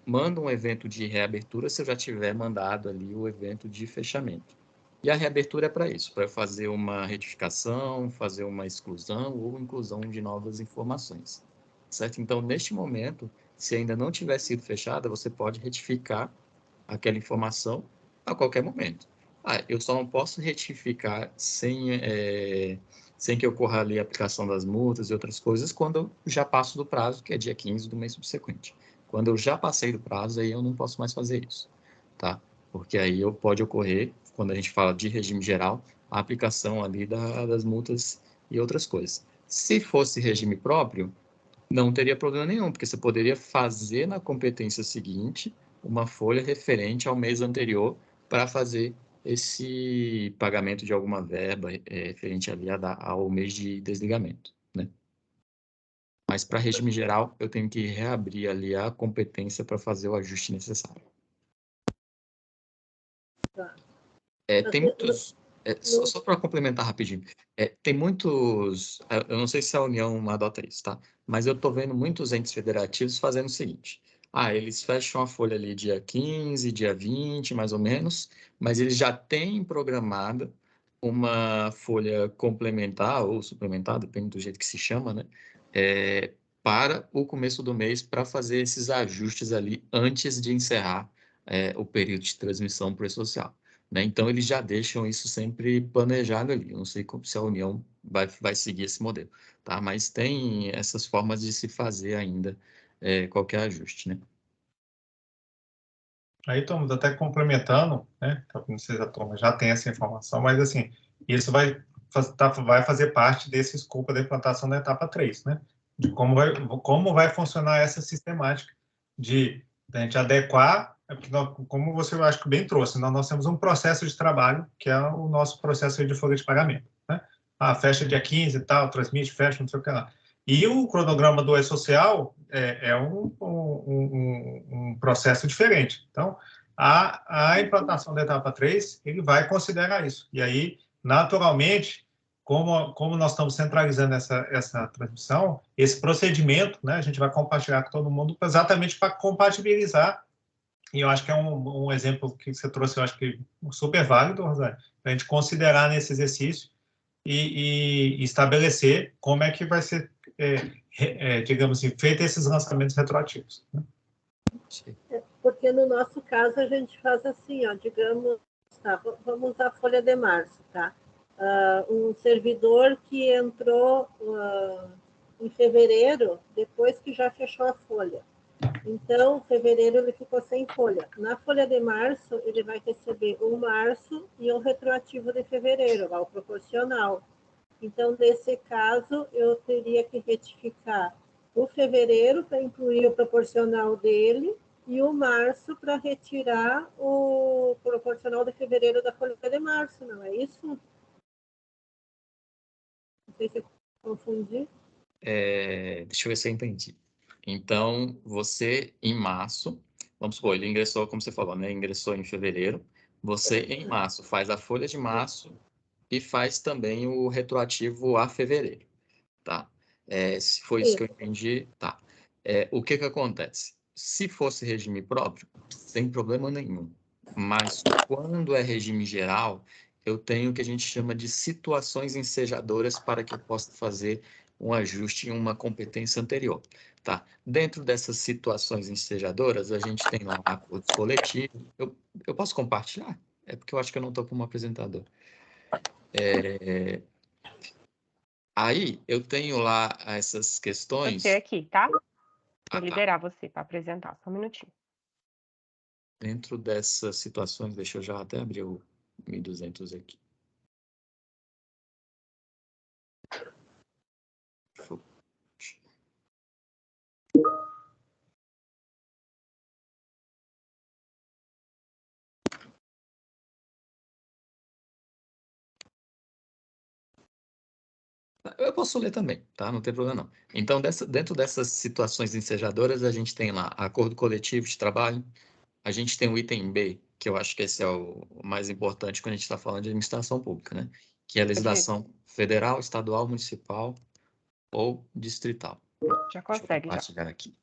mando um evento de reabertura se eu já tiver mandado ali o evento de fechamento. E a reabertura é para isso, para fazer uma retificação, fazer uma exclusão ou inclusão de novas informações, certo? Então, neste momento, se ainda não tiver sido fechada, você pode retificar aquela informação a qualquer momento. Eu só não posso retificar sem que ocorra ali a aplicação das multas e outras coisas quando eu já passo do prazo, que é dia 15 do mês subsequente. Quando eu já passei do prazo, aí eu não posso mais fazer isso, tá? Porque aí pode ocorrer, quando a gente fala de regime geral, a aplicação ali das multas e outras coisas. Se fosse regime próprio, não teria problema nenhum, porque você poderia fazer na competência seguinte uma folha referente ao mês anterior para fazer esse pagamento de alguma verba referente ali ao mês de desligamento, né? Mas para regime geral, eu tenho que reabrir ali a competência para fazer o ajuste necessário. Tá. Tem muitos... só para complementar rapidinho, tem muitos... Eu não sei se a União adota isso, tá? Mas eu estou vendo muitos entes federativos fazendo o seguinte. Eles fecham a folha ali dia 15, dia 20, mais ou menos, mas eles já têm programada uma folha complementar ou suplementar, depende do jeito que se chama, né? Para o começo do mês, para fazer esses ajustes ali antes de encerrar o período de transmissão para o E-Social, né? Então, eles já deixam isso sempre planejado ali. Eu não sei se a União vai seguir esse modelo, tá? Mas tem essas formas de se fazer ainda qualquer ajuste, né? Aí estamos até complementando, né? Não sei se a turma já tem essa informação, mas assim, isso vai fazer parte desse escopo da implantação da etapa 3, né? De como vai funcionar essa sistemática de a gente adequar, como você eu acho que bem trouxe, nós temos um processo de trabalho, que é o nosso processo de folha de pagamento, né? Fecha dia 15 e tal, transmite, fecha, não sei o que lá. E o cronograma do E-Social é um processo diferente. Então, a implantação da etapa 3, ele vai considerar isso. E aí, naturalmente, como nós estamos centralizando essa transmissão, esse procedimento, né, a gente vai compartilhar com todo mundo exatamente para compatibilizar. E eu acho que é um exemplo que você trouxe, eu acho que super válido, Rosane, para a gente considerar nesse exercício e estabelecer como é que vai ser, digamos assim, feito esses lançamentos retroativos, né? Porque no nosso caso a gente faz assim, ó, digamos, tá, vamos usar a folha de março, tá? Um servidor que entrou em fevereiro, depois que já fechou a folha. Então, fevereiro ele ficou sem folha. Na folha de março, ele vai receber o março e o retroativo de fevereiro, lá, o proporcional. Então, nesse caso, eu teria que retificar o fevereiro para incluir o proporcional dele e o março para retirar o proporcional de fevereiro da folha de março, não é isso? Não sei se eu confundi. Deixa eu ver se eu entendi. Então, você, em março, vamos supor, ele ingressou, como você falou, né? Ingressou em fevereiro. Você, em março, faz a folha de março e faz também o retroativo a fevereiro, tá? Se foi isso que eu entendi, tá. O que acontece? Se fosse regime próprio, sem problema nenhum. Mas quando é regime geral, eu tenho o que a gente chama de situações ensejadoras para que eu possa fazer um ajuste em uma competência anterior, tá? Dentro dessas situações ensejadoras, a gente tem lá acordos coletivos. Eu posso compartilhar? É porque eu acho que eu não estou como apresentador. Aí, eu tenho lá essas questões... Você aqui, tá? Vou tá. liberar você para apresentar, só um minutinho. Dentro dessas situações, deixa eu já até abrir o 1200 aqui. Eu posso ler também, tá? Não tem problema não. Então, dentro dessas situações ensejadoras, a gente tem lá acordo coletivo de trabalho, a gente tem o item B, que eu acho que esse é o mais importante quando a gente está falando de administração pública, né? Que é a legislação federal, estadual, municipal ou distrital. Já consegue, já. Deixa eu compartilhar aqui.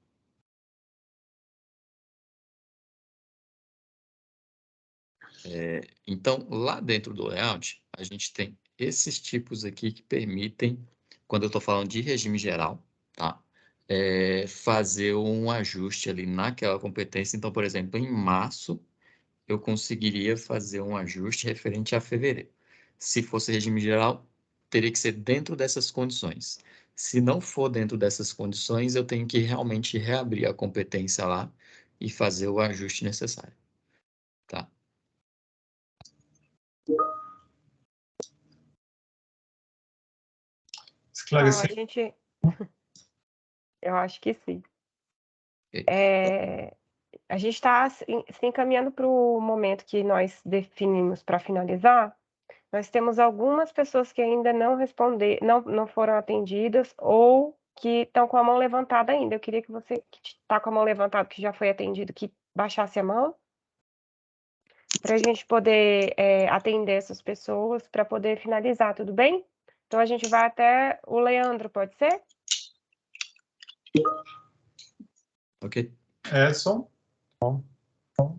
Então, lá dentro do layout, a gente tem esses tipos aqui que permitem, quando eu estou falando de regime geral, tá? Fazer um ajuste ali naquela competência. Então, por exemplo, em março, eu conseguiria fazer um ajuste referente a fevereiro. Se fosse regime geral, teria que ser dentro dessas condições. Se não for dentro dessas condições, eu tenho que realmente reabrir a competência lá e fazer o ajuste necessário, tá? Esclarecer. Eu acho que sim. A gente está se encaminhando para o momento que nós definimos para finalizar. Nós temos algumas pessoas que ainda não foram atendidas ou que estão com a mão levantada ainda. Eu queria que você que está com a mão levantada, que já foi atendido, que baixasse a mão, para a gente poder atender essas pessoas, para poder finalizar, tudo bem? Então, a gente vai até o Leandro, pode ser? Ok. Edson. Bom,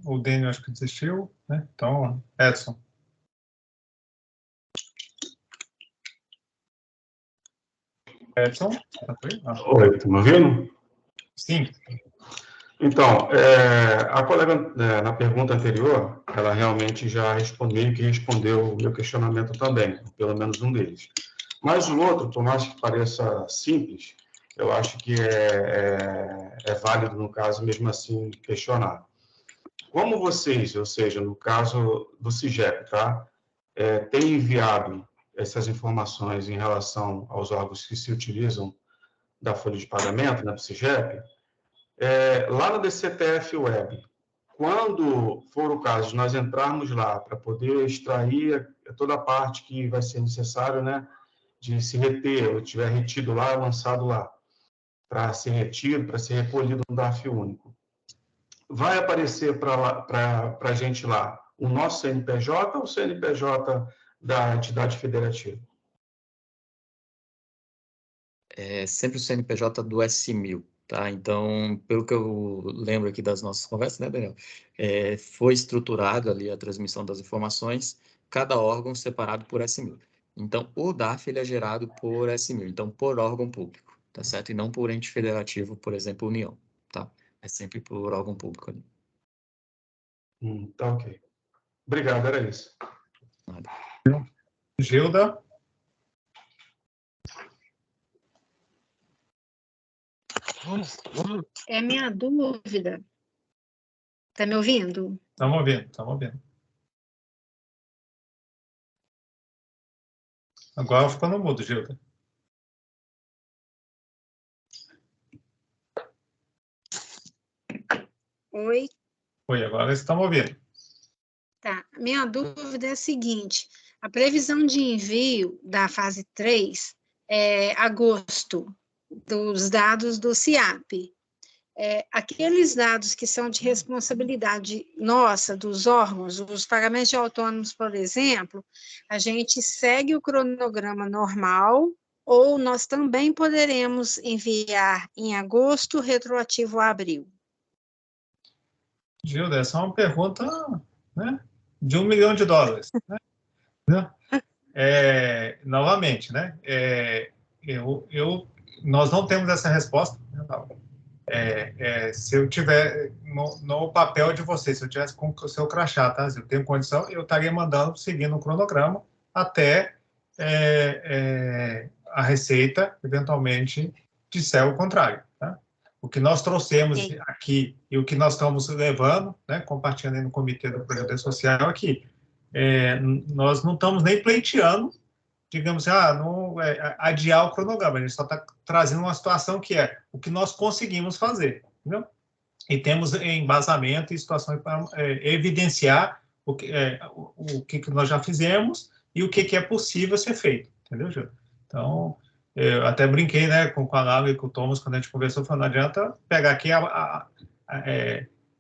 o Dênio acho que desistiu, né? Então, Edson. Edson? Oi, tá me ouvindo? Sim. Então, a colega, na pergunta anterior, ela realmente já meio que respondeu o meu questionamento também, pelo menos um deles. Mas o outro, por mais que pareça simples, eu acho que é válido, no caso, mesmo assim, questionar. Como vocês, ou seja, no caso do CIGEP, tá, têm enviado essas informações em relação aos órgãos que se utilizam da folha de pagamento, né, do CIGEP, lá no DCTF Web, quando for o caso de nós entrarmos lá para poder extrair toda a parte que vai ser necessário, né, de se reter, ou tiver retido lá, lançado lá, para ser retido, para ser recolhido no DARF único, vai aparecer para a gente lá o nosso CNPJ ou o CNPJ da entidade federativa? É sempre o CNPJ do S1000, tá? Então, pelo que eu lembro aqui das nossas conversas, né, Daniel? Foi estruturado ali a transmissão das informações, cada órgão separado por S1000. Então, o DARF ele é gerado por S1000, então por órgão público, tá certo? E não por ente federativo, por exemplo, União, tá? É sempre por órgão público ali. Tá ok. Obrigado, era isso. Nada. Gilda? É minha dúvida. Está me ouvindo? Estamos ouvindo, estamos ouvindo. Agora ficou no mudo, Gilda. Oi? Oi, agora estamos ouvindo. Tá. Minha dúvida é a seguinte: a previsão de envio da fase 3 é agosto, dos dados do CIAP. Aqueles dados que são de responsabilidade nossa, dos órgãos, os pagamentos de autônomos, por exemplo, a gente segue o cronograma normal ou nós também poderemos enviar em agosto, retroativo a abril? Gilda, essa é uma pergunta, né, de $1 milhão, né? Novamente, né? Nós não temos essa resposta. Se eu tiver no papel de vocês, se eu tivesse com o seu crachá, tá? Se eu tenho condição, eu estaria mandando, seguindo o cronograma, até a Receita, eventualmente, disser o contrário, tá? O que nós trouxemos aqui e o que nós estamos levando, né, compartilhando aí no Comitê do Projeto Social, aqui, nós não estamos nem pleiteando, digamos assim, adiar o cronograma, a gente só está trazendo uma situação que é o que nós conseguimos fazer, entendeu? E temos embasamento e situações para evidenciar o que nós já fizemos e o que é possível ser feito, entendeu, Júlio? Então, eu até brinquei, né, com a Laura e com o Thomas, quando a gente conversou, falando, não adianta pegar aqui,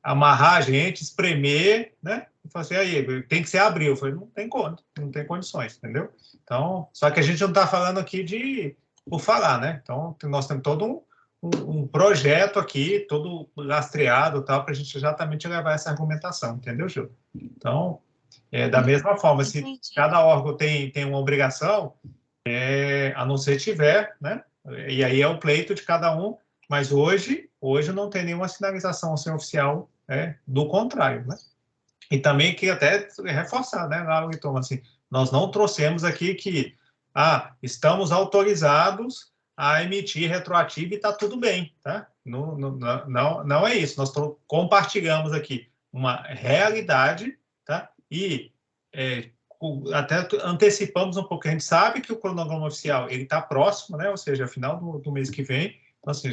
amarrar a gente, espremer, né, e falar assim, aí, tem que ser abril. Eu falei, não tem condições, entendeu? Então, só que a gente não está falando aqui por falar, né? Então, nós temos todo um projeto aqui, todo lastreado, tal, para a gente exatamente levar essa argumentação, entendeu, Gil? Então, da mesma forma, se cada órgão tem uma obrigação, a não ser tiver, né? E aí é o pleito de cada um, mas hoje não tem nenhuma sinalização assim, oficial do contrário, né? E também que até reforçar, né, Laura e Tom, assim, nós não trouxemos aqui que estamos autorizados a emitir retroativo e está tudo bem, tá? Não é isso. Nós compartilhamos aqui uma realidade, tá? E até antecipamos um pouco. A gente sabe que o cronograma oficial ele está próximo, né? Ou seja, final do mês que vem. Então, assim,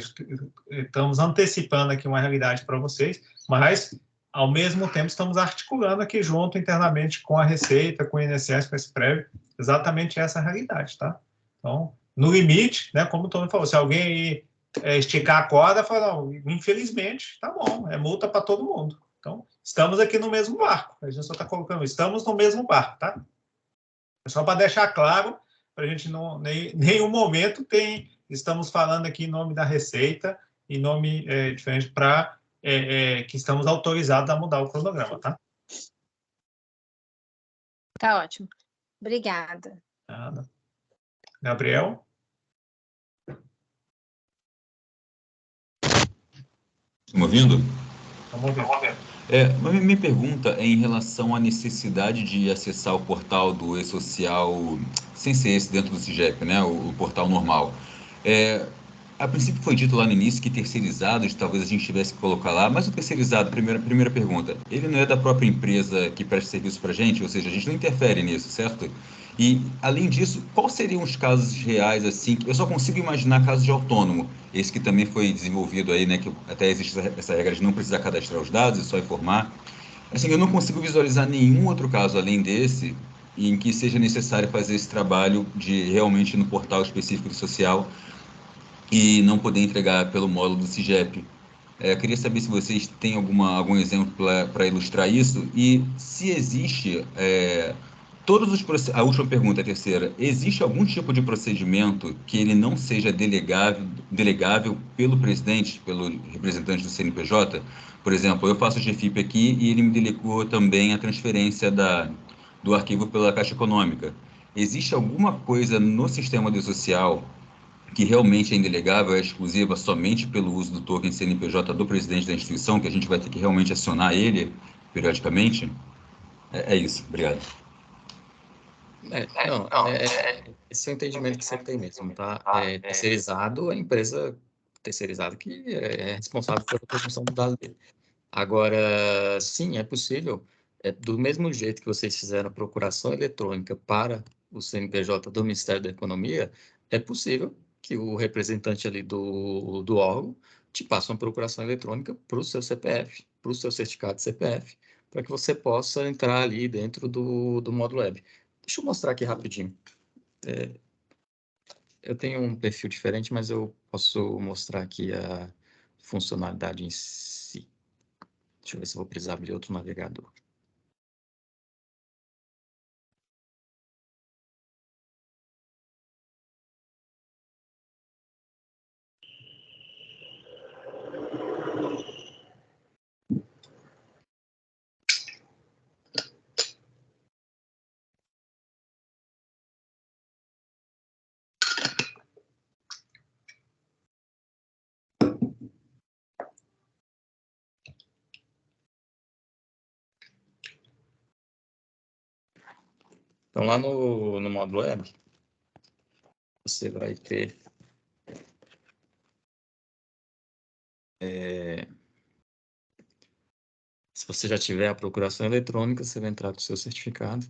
estamos antecipando aqui uma realidade para vocês, mas ao mesmo tempo, estamos articulando aqui junto internamente com a Receita, com o INSS, com esse prévio, exatamente essa realidade, tá? Então, no limite, né, como o Tony falou, se alguém esticar a corda, fala, não, infelizmente, tá bom, é multa para todo mundo. Então, estamos aqui no mesmo barco, a gente só está colocando, estamos no mesmo barco, tá? Só para deixar claro, para a gente não, em nenhum momento estamos falando aqui em nome da Receita, em nome diferente para que estamos autorizados a mudar o cronograma, tá? Tá ótimo. Obrigada. Nada. Gabriel? Estão me ouvindo? Estamos ouvindo. Minha pergunta é em relação à necessidade de acessar o portal do E-Social, sem ser esse dentro do CIGEP, né? O portal normal. A princípio foi dito lá no início que terceirizados, talvez a gente tivesse que colocar lá, mas o terceirizado, primeira pergunta, ele não é da própria empresa que presta serviço para a gente? Ou seja, a gente não interfere nisso, certo? E, além disso, quais seriam os casos reais, assim, eu só consigo imaginar casos de autônomo, esse que também foi desenvolvido aí, né, que até existe essa regra de não precisar cadastrar os dados, é só informar. Assim, eu não consigo visualizar nenhum outro caso além desse, em que seja necessário fazer esse trabalho de realmente no portal específico do social, e não poder entregar pelo módulo do CIGEP. Eu queria saber se vocês têm algum exemplo para ilustrar isso e se existe a última pergunta, a terceira, existe algum tipo de procedimento que ele não seja delegável pelo presidente, pelo representante do CNPJ? Por exemplo, eu faço o GFIP aqui e ele me delegou também a transferência do arquivo pela Caixa Econômica. Existe alguma coisa no sistema do social que realmente é indelegável, é exclusiva somente pelo uso do token CNPJ do presidente da instituição, que a gente vai ter que realmente acionar ele periodicamente? É isso, obrigado. Esse é o entendimento que você tem mesmo, tá? Terceirizado, a empresa terceirizada que é responsável pela produção do dado dele. Agora, sim, é possível, do mesmo jeito que vocês fizeram a procuração eletrônica para o CNPJ do Ministério da Economia, é possível que o representante ali do órgão te passe uma procuração eletrônica para o seu CPF, para o seu certificado de CPF, para que você possa entrar ali dentro do módulo web. Deixa eu mostrar aqui rapidinho. Eu tenho um perfil diferente, mas eu posso mostrar aqui a funcionalidade em si. Deixa eu ver se eu vou precisar abrir outro navegador. Então, lá no módulo web, você vai ter se você já tiver a procuração eletrônica, você vai entrar com o seu certificado.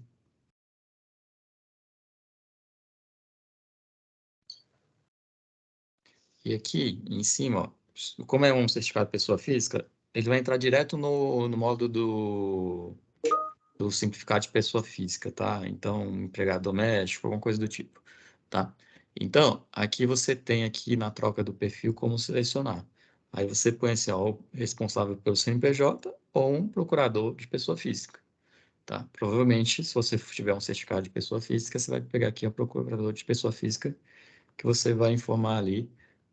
E aqui, em cima, ó, como é um certificado de pessoa física, ele vai entrar direto no módulo do simplificado de pessoa física, tá? Então, empregado doméstico, alguma coisa do tipo, tá? Então, aqui você tem aqui na troca do perfil como selecionar. Aí você põe assim, ó, o responsável pelo CNPJ ou um procurador de pessoa física, tá? Provavelmente, se você tiver um certificado de pessoa física, você vai pegar aqui o procurador de pessoa física, que você vai informar ali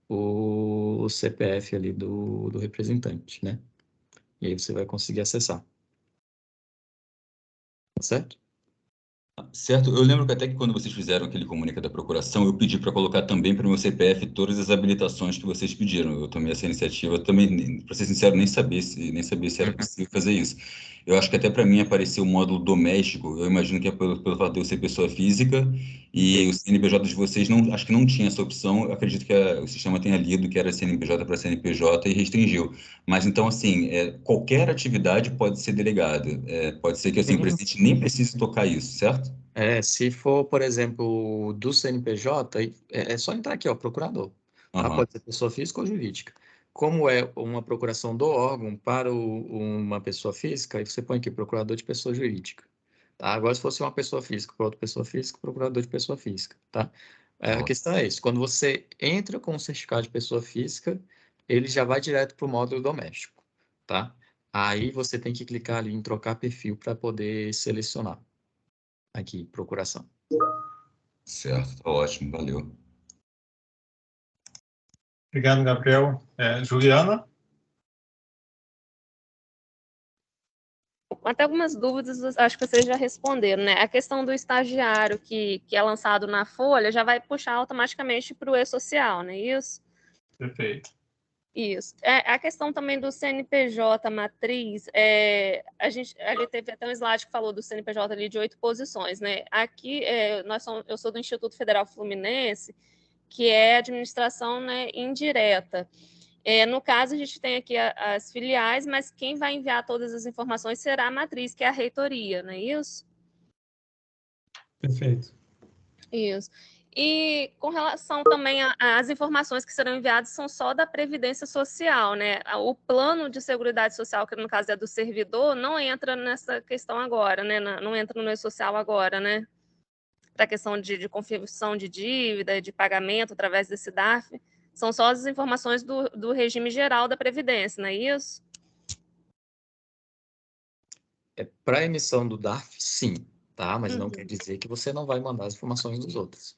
o CPF ali do representante, né? E aí você vai conseguir acessar. Tá certo? Certo, eu lembro que até que quando vocês fizeram aquele comunicado da procuração, eu pedi para colocar também para o meu CPF todas as habilitações que vocês pediram. Eu tomei essa iniciativa também, para ser sincero, nem sabia se era possível fazer isso. Eu acho que até para mim apareceu o módulo doméstico, eu imagino que é pelo fato de eu ser pessoa física, e o CNPJ de vocês, não, acho que não tinha essa opção, eu acredito que o sistema tenha lido que era CNPJ para CNPJ e restringiu. Mas então, assim, qualquer atividade pode ser delegada. Pode ser que assim, o presidente nem precise tocar isso, certo? Se for, por exemplo, do CNPJ, é só entrar aqui, ó, procurador. Tá? Uhum. Pode ser pessoa física ou jurídica. Como é uma procuração do órgão para uma pessoa física, aí você põe aqui procurador de pessoa jurídica. Tá? Agora, se fosse uma pessoa física para outra pessoa física, procurador de pessoa física. Tá? A questão é isso. Quando você entra com o certificado de pessoa física, ele já vai direto para o módulo doméstico. Tá? Aí você tem que clicar ali em trocar perfil para poder selecionar. Aqui, procuração. Certo, tá ótimo, valeu. Obrigado, Gabriel. Juliana? Até algumas dúvidas, acho que vocês já responderam, né? A questão do estagiário que é lançado na Folha já vai puxar automaticamente para o e-social, não é isso? Perfeito. Isso. A questão também do CNPJ matriz, ali teve até um slide que falou do CNPJ ali de 8 posições, né? Aqui, eu sou do Instituto Federal Fluminense, que é administração, né, indireta. No caso, a gente tem aqui as filiais, mas quem vai enviar todas as informações será a matriz, que é a reitoria, não é isso? Perfeito. Isso. E com relação também às informações que serão enviadas são só da Previdência Social, né? O plano de Seguridade Social, que no caso é do servidor, não entra nessa questão agora, né? Não entra no e-social agora, né? Para a questão de confirmação de dívida, de pagamento através desse DARF, são só as informações do regime geral da Previdência, não é isso? Para a emissão do DARF, sim, tá? Mas não quer dizer que você não vai mandar as informações dos outros.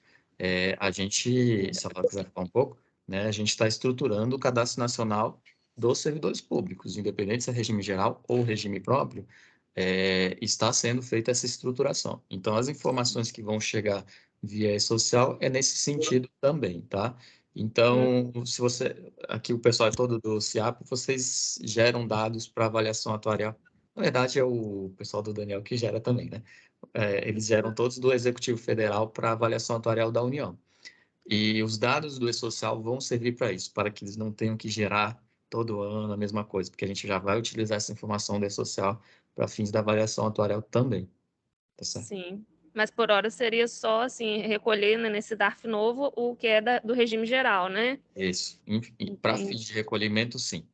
A gente, se ela quiser falar um pouco, né, a gente está estruturando o cadastro nacional dos servidores públicos, independente se é regime geral ou regime próprio, está sendo feita essa estruturação. Então, as informações que vão chegar via e-social é nesse sentido também, tá? Então, se você, aqui o pessoal todo do CIAP, vocês geram dados para avaliação atuarial. Na verdade, é o pessoal do Daniel que gera também, né? Eles geram todos do Executivo Federal para avaliação atuarial da União. E os dados do e-social vão servir para isso, para que eles não tenham que gerar todo ano a mesma coisa, porque a gente já vai utilizar essa informação do e-social para fins da avaliação atuarial também. Tá certo? Sim, mas por hora seria só assim, recolher, né, nesse DARF novo o que é do regime geral, né? Isso. Para fins de recolhimento, sim.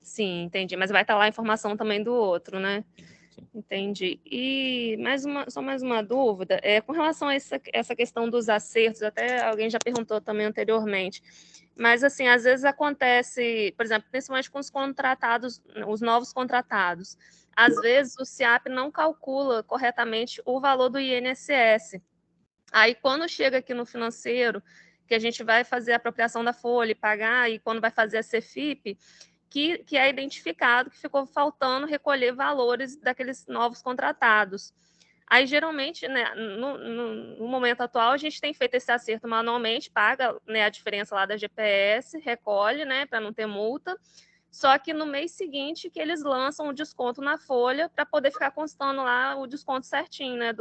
Sim, entendi. Mas vai estar lá a informação também do outro, né? Entendi. E só mais uma dúvida, com relação a essa questão dos acertos, até alguém já perguntou também anteriormente, mas assim, às vezes acontece, por exemplo, principalmente com os contratados, os novos contratados, às vezes o SIAP não calcula corretamente o valor do INSS. Aí quando chega aqui no financeiro, que a gente vai fazer a apropriação da folha e pagar, e quando vai fazer a CEFIP, que é identificado que ficou faltando recolher valores daqueles novos contratados. Aí, geralmente, né, no momento atual, a gente tem feito esse acerto manualmente, paga, né, a diferença lá da GPS, recolhe, né, para não ter multa, só que no mês seguinte que eles lançam o desconto na folha para poder ficar constando lá o desconto certinho, né,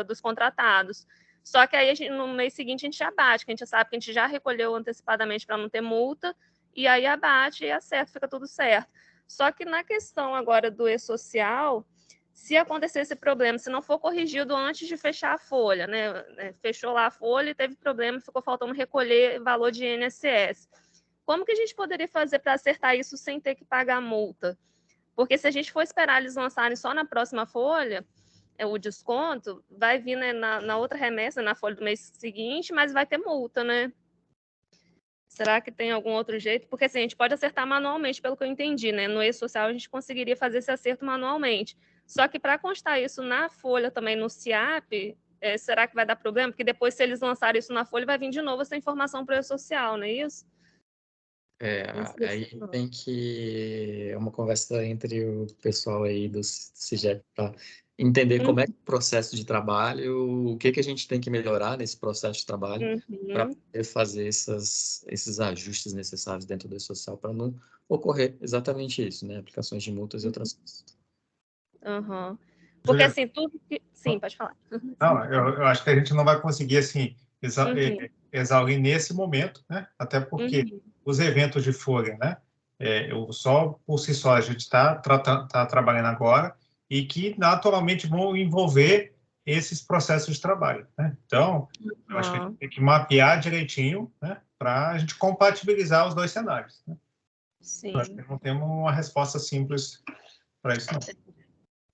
dos contratados. Só que aí, no mês seguinte, a gente já bate, que a gente já sabe que a gente já recolheu antecipadamente para não ter multa, e aí abate e acerta, fica tudo certo. Só que na questão agora do e-social, se acontecer esse problema, se não for corrigido antes de fechar a folha, né? Fechou lá a folha e teve problema, ficou faltando recolher valor de INSS. Como que a gente poderia fazer para acertar isso sem ter que pagar multa? Porque se a gente for esperar eles lançarem só na próxima folha, o desconto vai vir, né, na outra remessa, na folha do mês seguinte, mas vai ter multa, né? Será que tem algum outro jeito? Porque assim, a gente pode acertar manualmente, pelo que eu entendi, né? No e-social a gente conseguiria fazer esse acerto manualmente. Só que para constar isso na folha também, no SIAP, será que vai dar problema? Porque depois, se eles lançarem isso na folha, vai vir de novo essa informação para o e-social, não é isso? Aí tem que uma conversa entre o pessoal aí do CIGEP para entender como é que é o processo de trabalho, o que a gente tem que melhorar nesse processo de trabalho para poder fazer esses ajustes necessários dentro do e-social para não ocorrer exatamente isso, né? Aplicações de multas e outras coisas. Porque assim, tudo que... Sim, pode falar. Não, eu acho que a gente não vai conseguir, assim, exaurir nesse momento, né? Até porque os eventos de folha, né? Só por si só a gente está trabalhando agora e que naturalmente vão envolver esses processos de trabalho, né? Então, eu acho que a gente tem que mapear direitinho, né? Para a gente compatibilizar os dois cenários, né? Sim. Eu acho que não temos uma resposta simples para isso, não.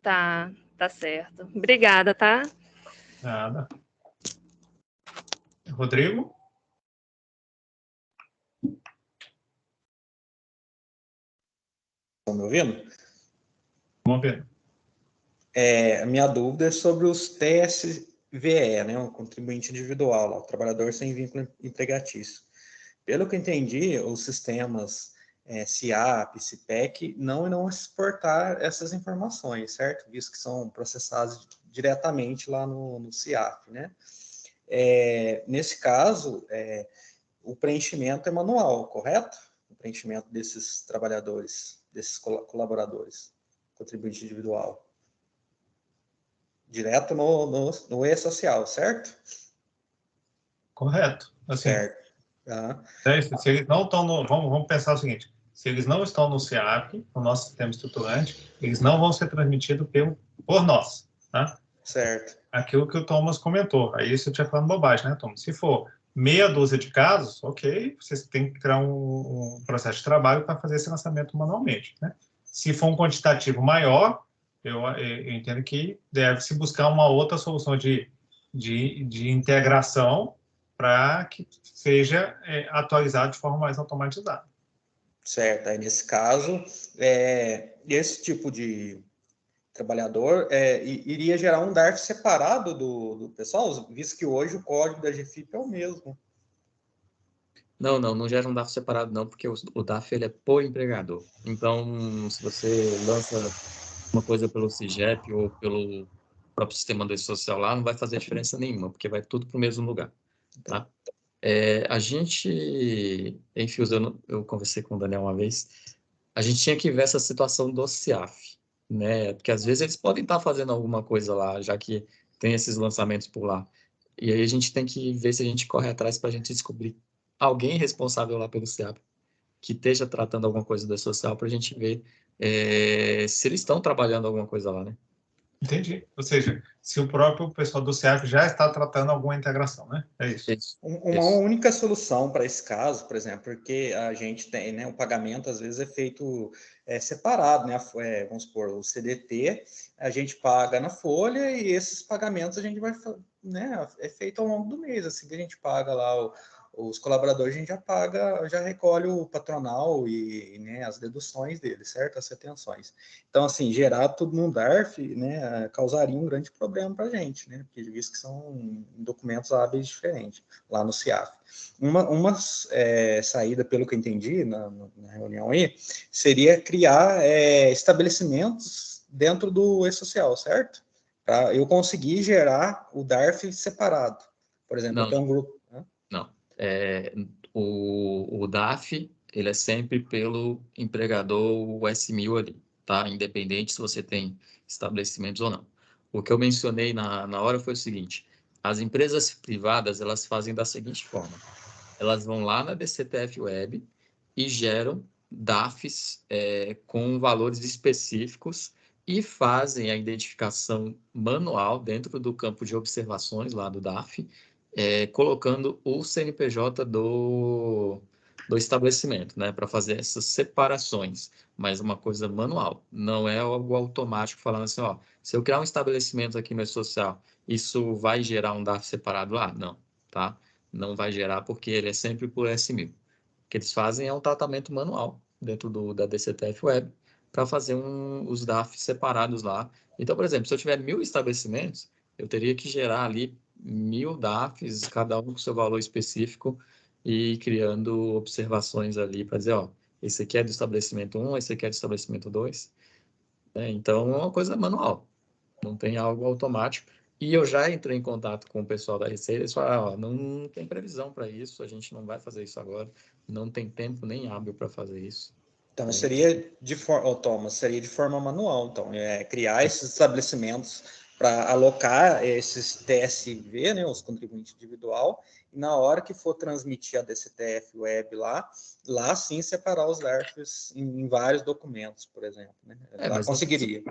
Tá certo. Obrigada, tá? Nada. Rodrigo? Estão me ouvindo? Vamos ver. A minha dúvida é sobre os TSVE, né, o contribuinte individual, lá, o trabalhador sem vínculo empregatício. Pelo que eu entendi, os sistemas SIAP, CIPEC não irão exportar essas informações, certo? Visto que são processadas diretamente lá no SIAP, né? Nesse caso, o preenchimento é manual, correto? O preenchimento desses trabalhadores, desses colaboradores, contribuinte individual. Direto no e-social, certo? Correto. Assim, certo. Se eles não estão no... Vamos pensar o seguinte, se eles não estão no SIAP, no nosso sistema estruturante, eles não vão ser transmitidos por nós, tá? Certo. Aquilo que o Thomas comentou, aí você tinha falado bobagem, né, Thomas? Se for meia dúzia de casos, ok, vocês têm que criar um processo de trabalho para fazer esse lançamento manualmente, né? Se for um quantitativo maior, eu entendo que deve-se buscar uma outra solução de integração para que seja atualizado de forma mais automatizada. Certo. Aí, nesse caso, esse tipo de trabalhador iria gerar um DARF separado do pessoal, visto que hoje o código da GFIP é o mesmo. Não gera um DARF separado não, porque o DARF ele é por empregador. Então, se você lança uma coisa pelo CIGEP ou pelo próprio sistema do social lá, não vai fazer diferença nenhuma, porque vai tudo para o mesmo lugar, tá? A gente, em Fios, eu conversei com o Daniel uma vez, a gente tinha que ver essa situação do CIAF, né? Porque às vezes eles podem estar fazendo alguma coisa lá, já que tem esses lançamentos por lá. E aí a gente tem que ver se a gente corre atrás para a gente descobrir alguém responsável lá pelo CIAP que esteja tratando alguma coisa do social para a gente ver se eles estão trabalhando alguma coisa lá, né? Entendi. Ou seja, se o próprio pessoal do CIAP já está tratando alguma integração, né? É isso. Uma única solução para esse caso, por exemplo, porque a gente tem, né, o pagamento às vezes é feito separado, né? Vamos supor, o CDT a gente paga na folha e esses pagamentos a gente vai, né? É feito ao longo do mês, assim que a gente paga lá os colaboradores, a gente já paga, já recolhe o patronal e né, as deduções deles, certo? As retenções. Então, assim, gerar tudo num DARF, né, causaria um grande problema para a gente, né? Porque visto que são documentos hábeis diferentes lá no CIAF. Uma saída, pelo que eu entendi na reunião aí, seria criar estabelecimentos dentro do e-social, certo? Para eu conseguir gerar o DARF separado. Por exemplo, eu tenho um grupo... Não. O DAF, ele é sempre pelo empregador S1000 ali, tá? Independente se você tem estabelecimentos ou não. O que eu mencionei na hora foi o seguinte: as empresas privadas, elas fazem da seguinte forma: elas vão lá na DCTF Web e geram DAFs com valores específicos e fazem a identificação manual dentro do campo de observações lá do DAF, colocando o CNPJ do estabelecimento, né, para fazer essas separações, mas uma coisa manual, não é algo automático falando assim, ó, se eu criar um estabelecimento aqui no E-Social, isso vai gerar um DAF separado lá? Não, tá? Não vai gerar porque ele é sempre por S1000. O que eles fazem é um tratamento manual dentro da DCTF Web para fazer os DAFs separados lá. Então, por exemplo, se eu tiver 1000 estabelecimentos, eu teria que gerar ali 1000 DAFs, cada um com seu valor específico, e criando observações ali para dizer, ó, esse aqui é do estabelecimento 1, esse aqui é do estabelecimento 2. Então, é uma coisa manual, não tem algo automático. E eu já entrei em contato com o pessoal da Receita, eles falaram, ó, não tem previsão para isso, a gente não vai fazer isso agora, não tem tempo nem hábil para fazer isso. Então, seria de forma manual, então, criar esses estabelecimentos para alocar esses TSV, né, os contribuintes individual, e na hora que for transmitir a DCTF Web lá sim separar os DARFs em vários documentos, por exemplo, né? Lá conseguiria.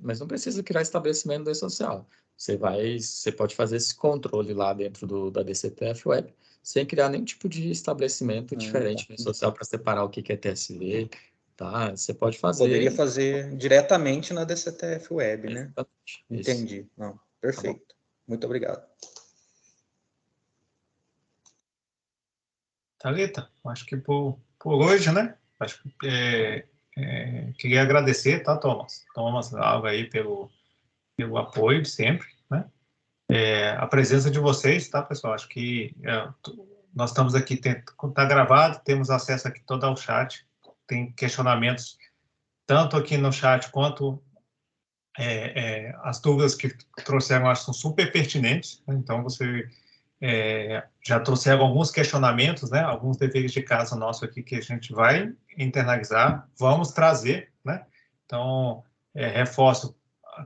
Mas não precisa criar estabelecimento do E-Social. Você pode fazer esse controle lá dentro da DCTF Web, sem criar nenhum tipo de estabelecimento diferente no E-Social para separar o que é TSV, tá? Você pode fazer... Poderia fazer diretamente na DCTF Web, né? Exatamente. Entendi. Não, perfeito. Tá, muito obrigado. Thalita, acho que por hoje, né? Acho que queria agradecer, tá, Thomas? Thomas Alva aí pelo apoio de sempre, né? A presença de vocês, tá, pessoal? Acho que nós estamos aqui, tá gravado, temos acesso aqui todo ao chat, tem questionamentos tanto aqui no chat quanto as dúvidas que trouxeram, acho que são super pertinentes, né? Então você já trouxeram alguns questionamentos, né? Alguns deveres de casa nosso aqui que a gente vai internalizar, vamos trazer, né? Então, reforço,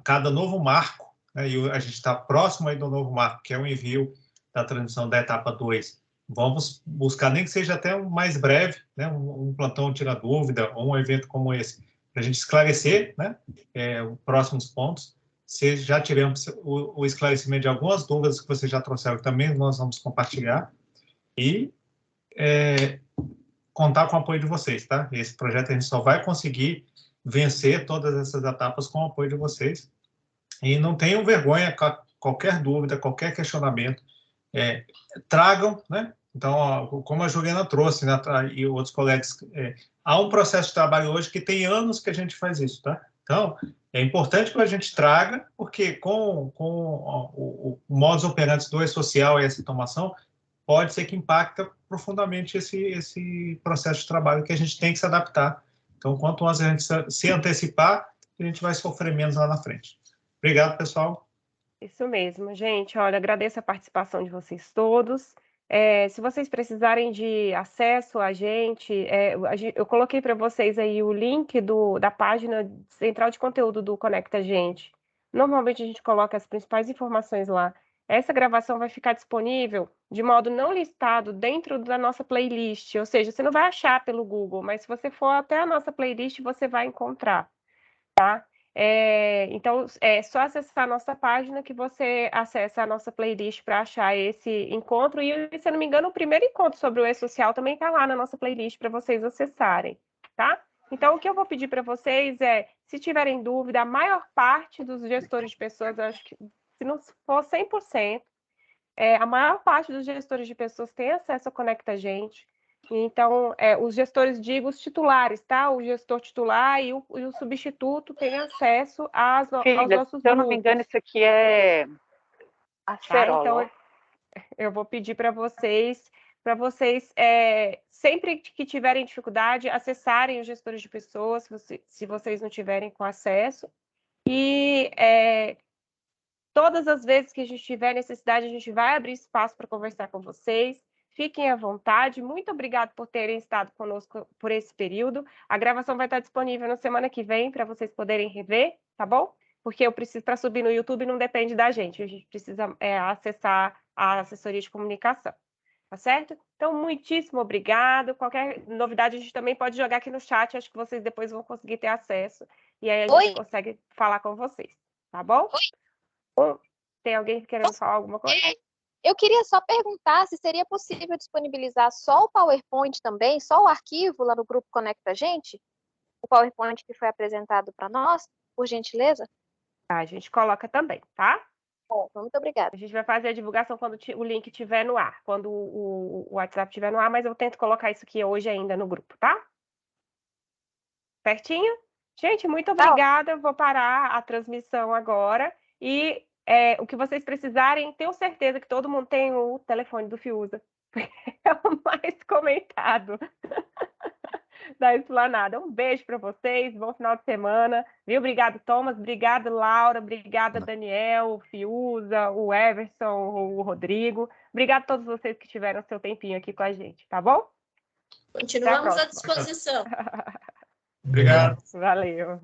cada novo marco, né? E a gente está próximo aí do novo marco, que é o envio da transmissão da etapa 2. Vamos buscar, nem que seja até um mais breve, né? Um plantão tira dúvida, ou um evento como esse, para a gente esclarecer, né? Os próximos pontos. Se já tivemos o esclarecimento de algumas dúvidas que vocês já trouxeram também, nós vamos compartilhar e contar com o apoio de vocês, tá? Esse projeto a gente só vai conseguir vencer todas essas etapas com o apoio de vocês. E não tenham vergonha, qualquer dúvida, qualquer questionamento, tragam, né? Então, como a Juliana trouxe, né, e outros colegas, há um processo de trabalho hoje que tem anos que a gente faz isso, tá? Então, é importante que a gente traga, porque com o modus operandi do E-Social e essa automação, pode ser que impacta profundamente esse processo de trabalho que a gente tem que se adaptar. Então, quanto antes a gente se antecipar, a gente vai sofrer menos lá na frente. Obrigado, pessoal. Isso mesmo, gente. Olha, agradeço a participação de vocês todos. Se vocês precisarem de acesso a gente, eu coloquei para vocês aí o link da página central de conteúdo do Conecta Gente. Normalmente a gente coloca as principais informações lá. Essa gravação vai ficar disponível de modo não listado dentro da nossa playlist, ou seja, você não vai achar pelo Google, mas se você for até a nossa playlist, você vai encontrar, tá? Então, é só acessar a nossa página que você acessa a nossa playlist para achar esse encontro. E, se eu não me engano, o primeiro encontro sobre o E-Social também está lá na nossa playlist para vocês acessarem, tá? Então, o que eu vou pedir para vocês é, se tiverem dúvida, a maior parte dos gestores de pessoas, eu acho que se não for 100%, a maior parte dos gestores de pessoas tem acesso ao Conecta Gente. Então, os gestores, digo, os titulares, tá? O gestor titular e o substituto têm acesso aos nossos se eu não me engano, isso aqui é acerola. Tá? Então, eu vou pedir para vocês, sempre que tiverem dificuldade, acessarem os gestores de pessoas, se vocês não tiverem com acesso. E todas as vezes que a gente tiver necessidade, a gente vai abrir espaço para conversar com vocês. Fiquem à vontade. Muito obrigada por terem estado conosco por esse período. A gravação vai estar disponível na semana que vem para vocês poderem rever, tá bom? Porque eu preciso, para subir no YouTube, não depende da gente. A gente precisa acessar a assessoria de comunicação. Tá certo? Então, muitíssimo obrigado. Qualquer novidade, a gente também pode jogar aqui no chat. Acho que vocês depois vão conseguir ter acesso. E aí a gente consegue falar com vocês. Tá bom? Tem alguém querendo falar alguma coisa? Eu queria só perguntar se seria possível disponibilizar só o PowerPoint também, só o arquivo lá no grupo Conecta Gente? O PowerPoint que foi apresentado para nós, por gentileza? A gente coloca também, tá? Bom, muito obrigada. A gente vai fazer a divulgação quando o link estiver no ar, quando o WhatsApp estiver no ar, mas eu tento colocar isso aqui hoje ainda no grupo, tá? Certinho? Gente, muito obrigada. Eu vou parar a transmissão agora e o que vocês precisarem, tenho certeza que todo mundo tem o telefone do Fiuza. É o mais comentado da Esplanada. Um beijo para vocês, bom final de semana. Viu? Obrigado, Thomas. Obrigado, Laura. Obrigada, Daniel, o Fiuza, o Everson, o Rodrigo. Obrigado a todos vocês que tiveram seu tempinho aqui com a gente, tá bom? Continuamos à disposição. Obrigado. Valeu.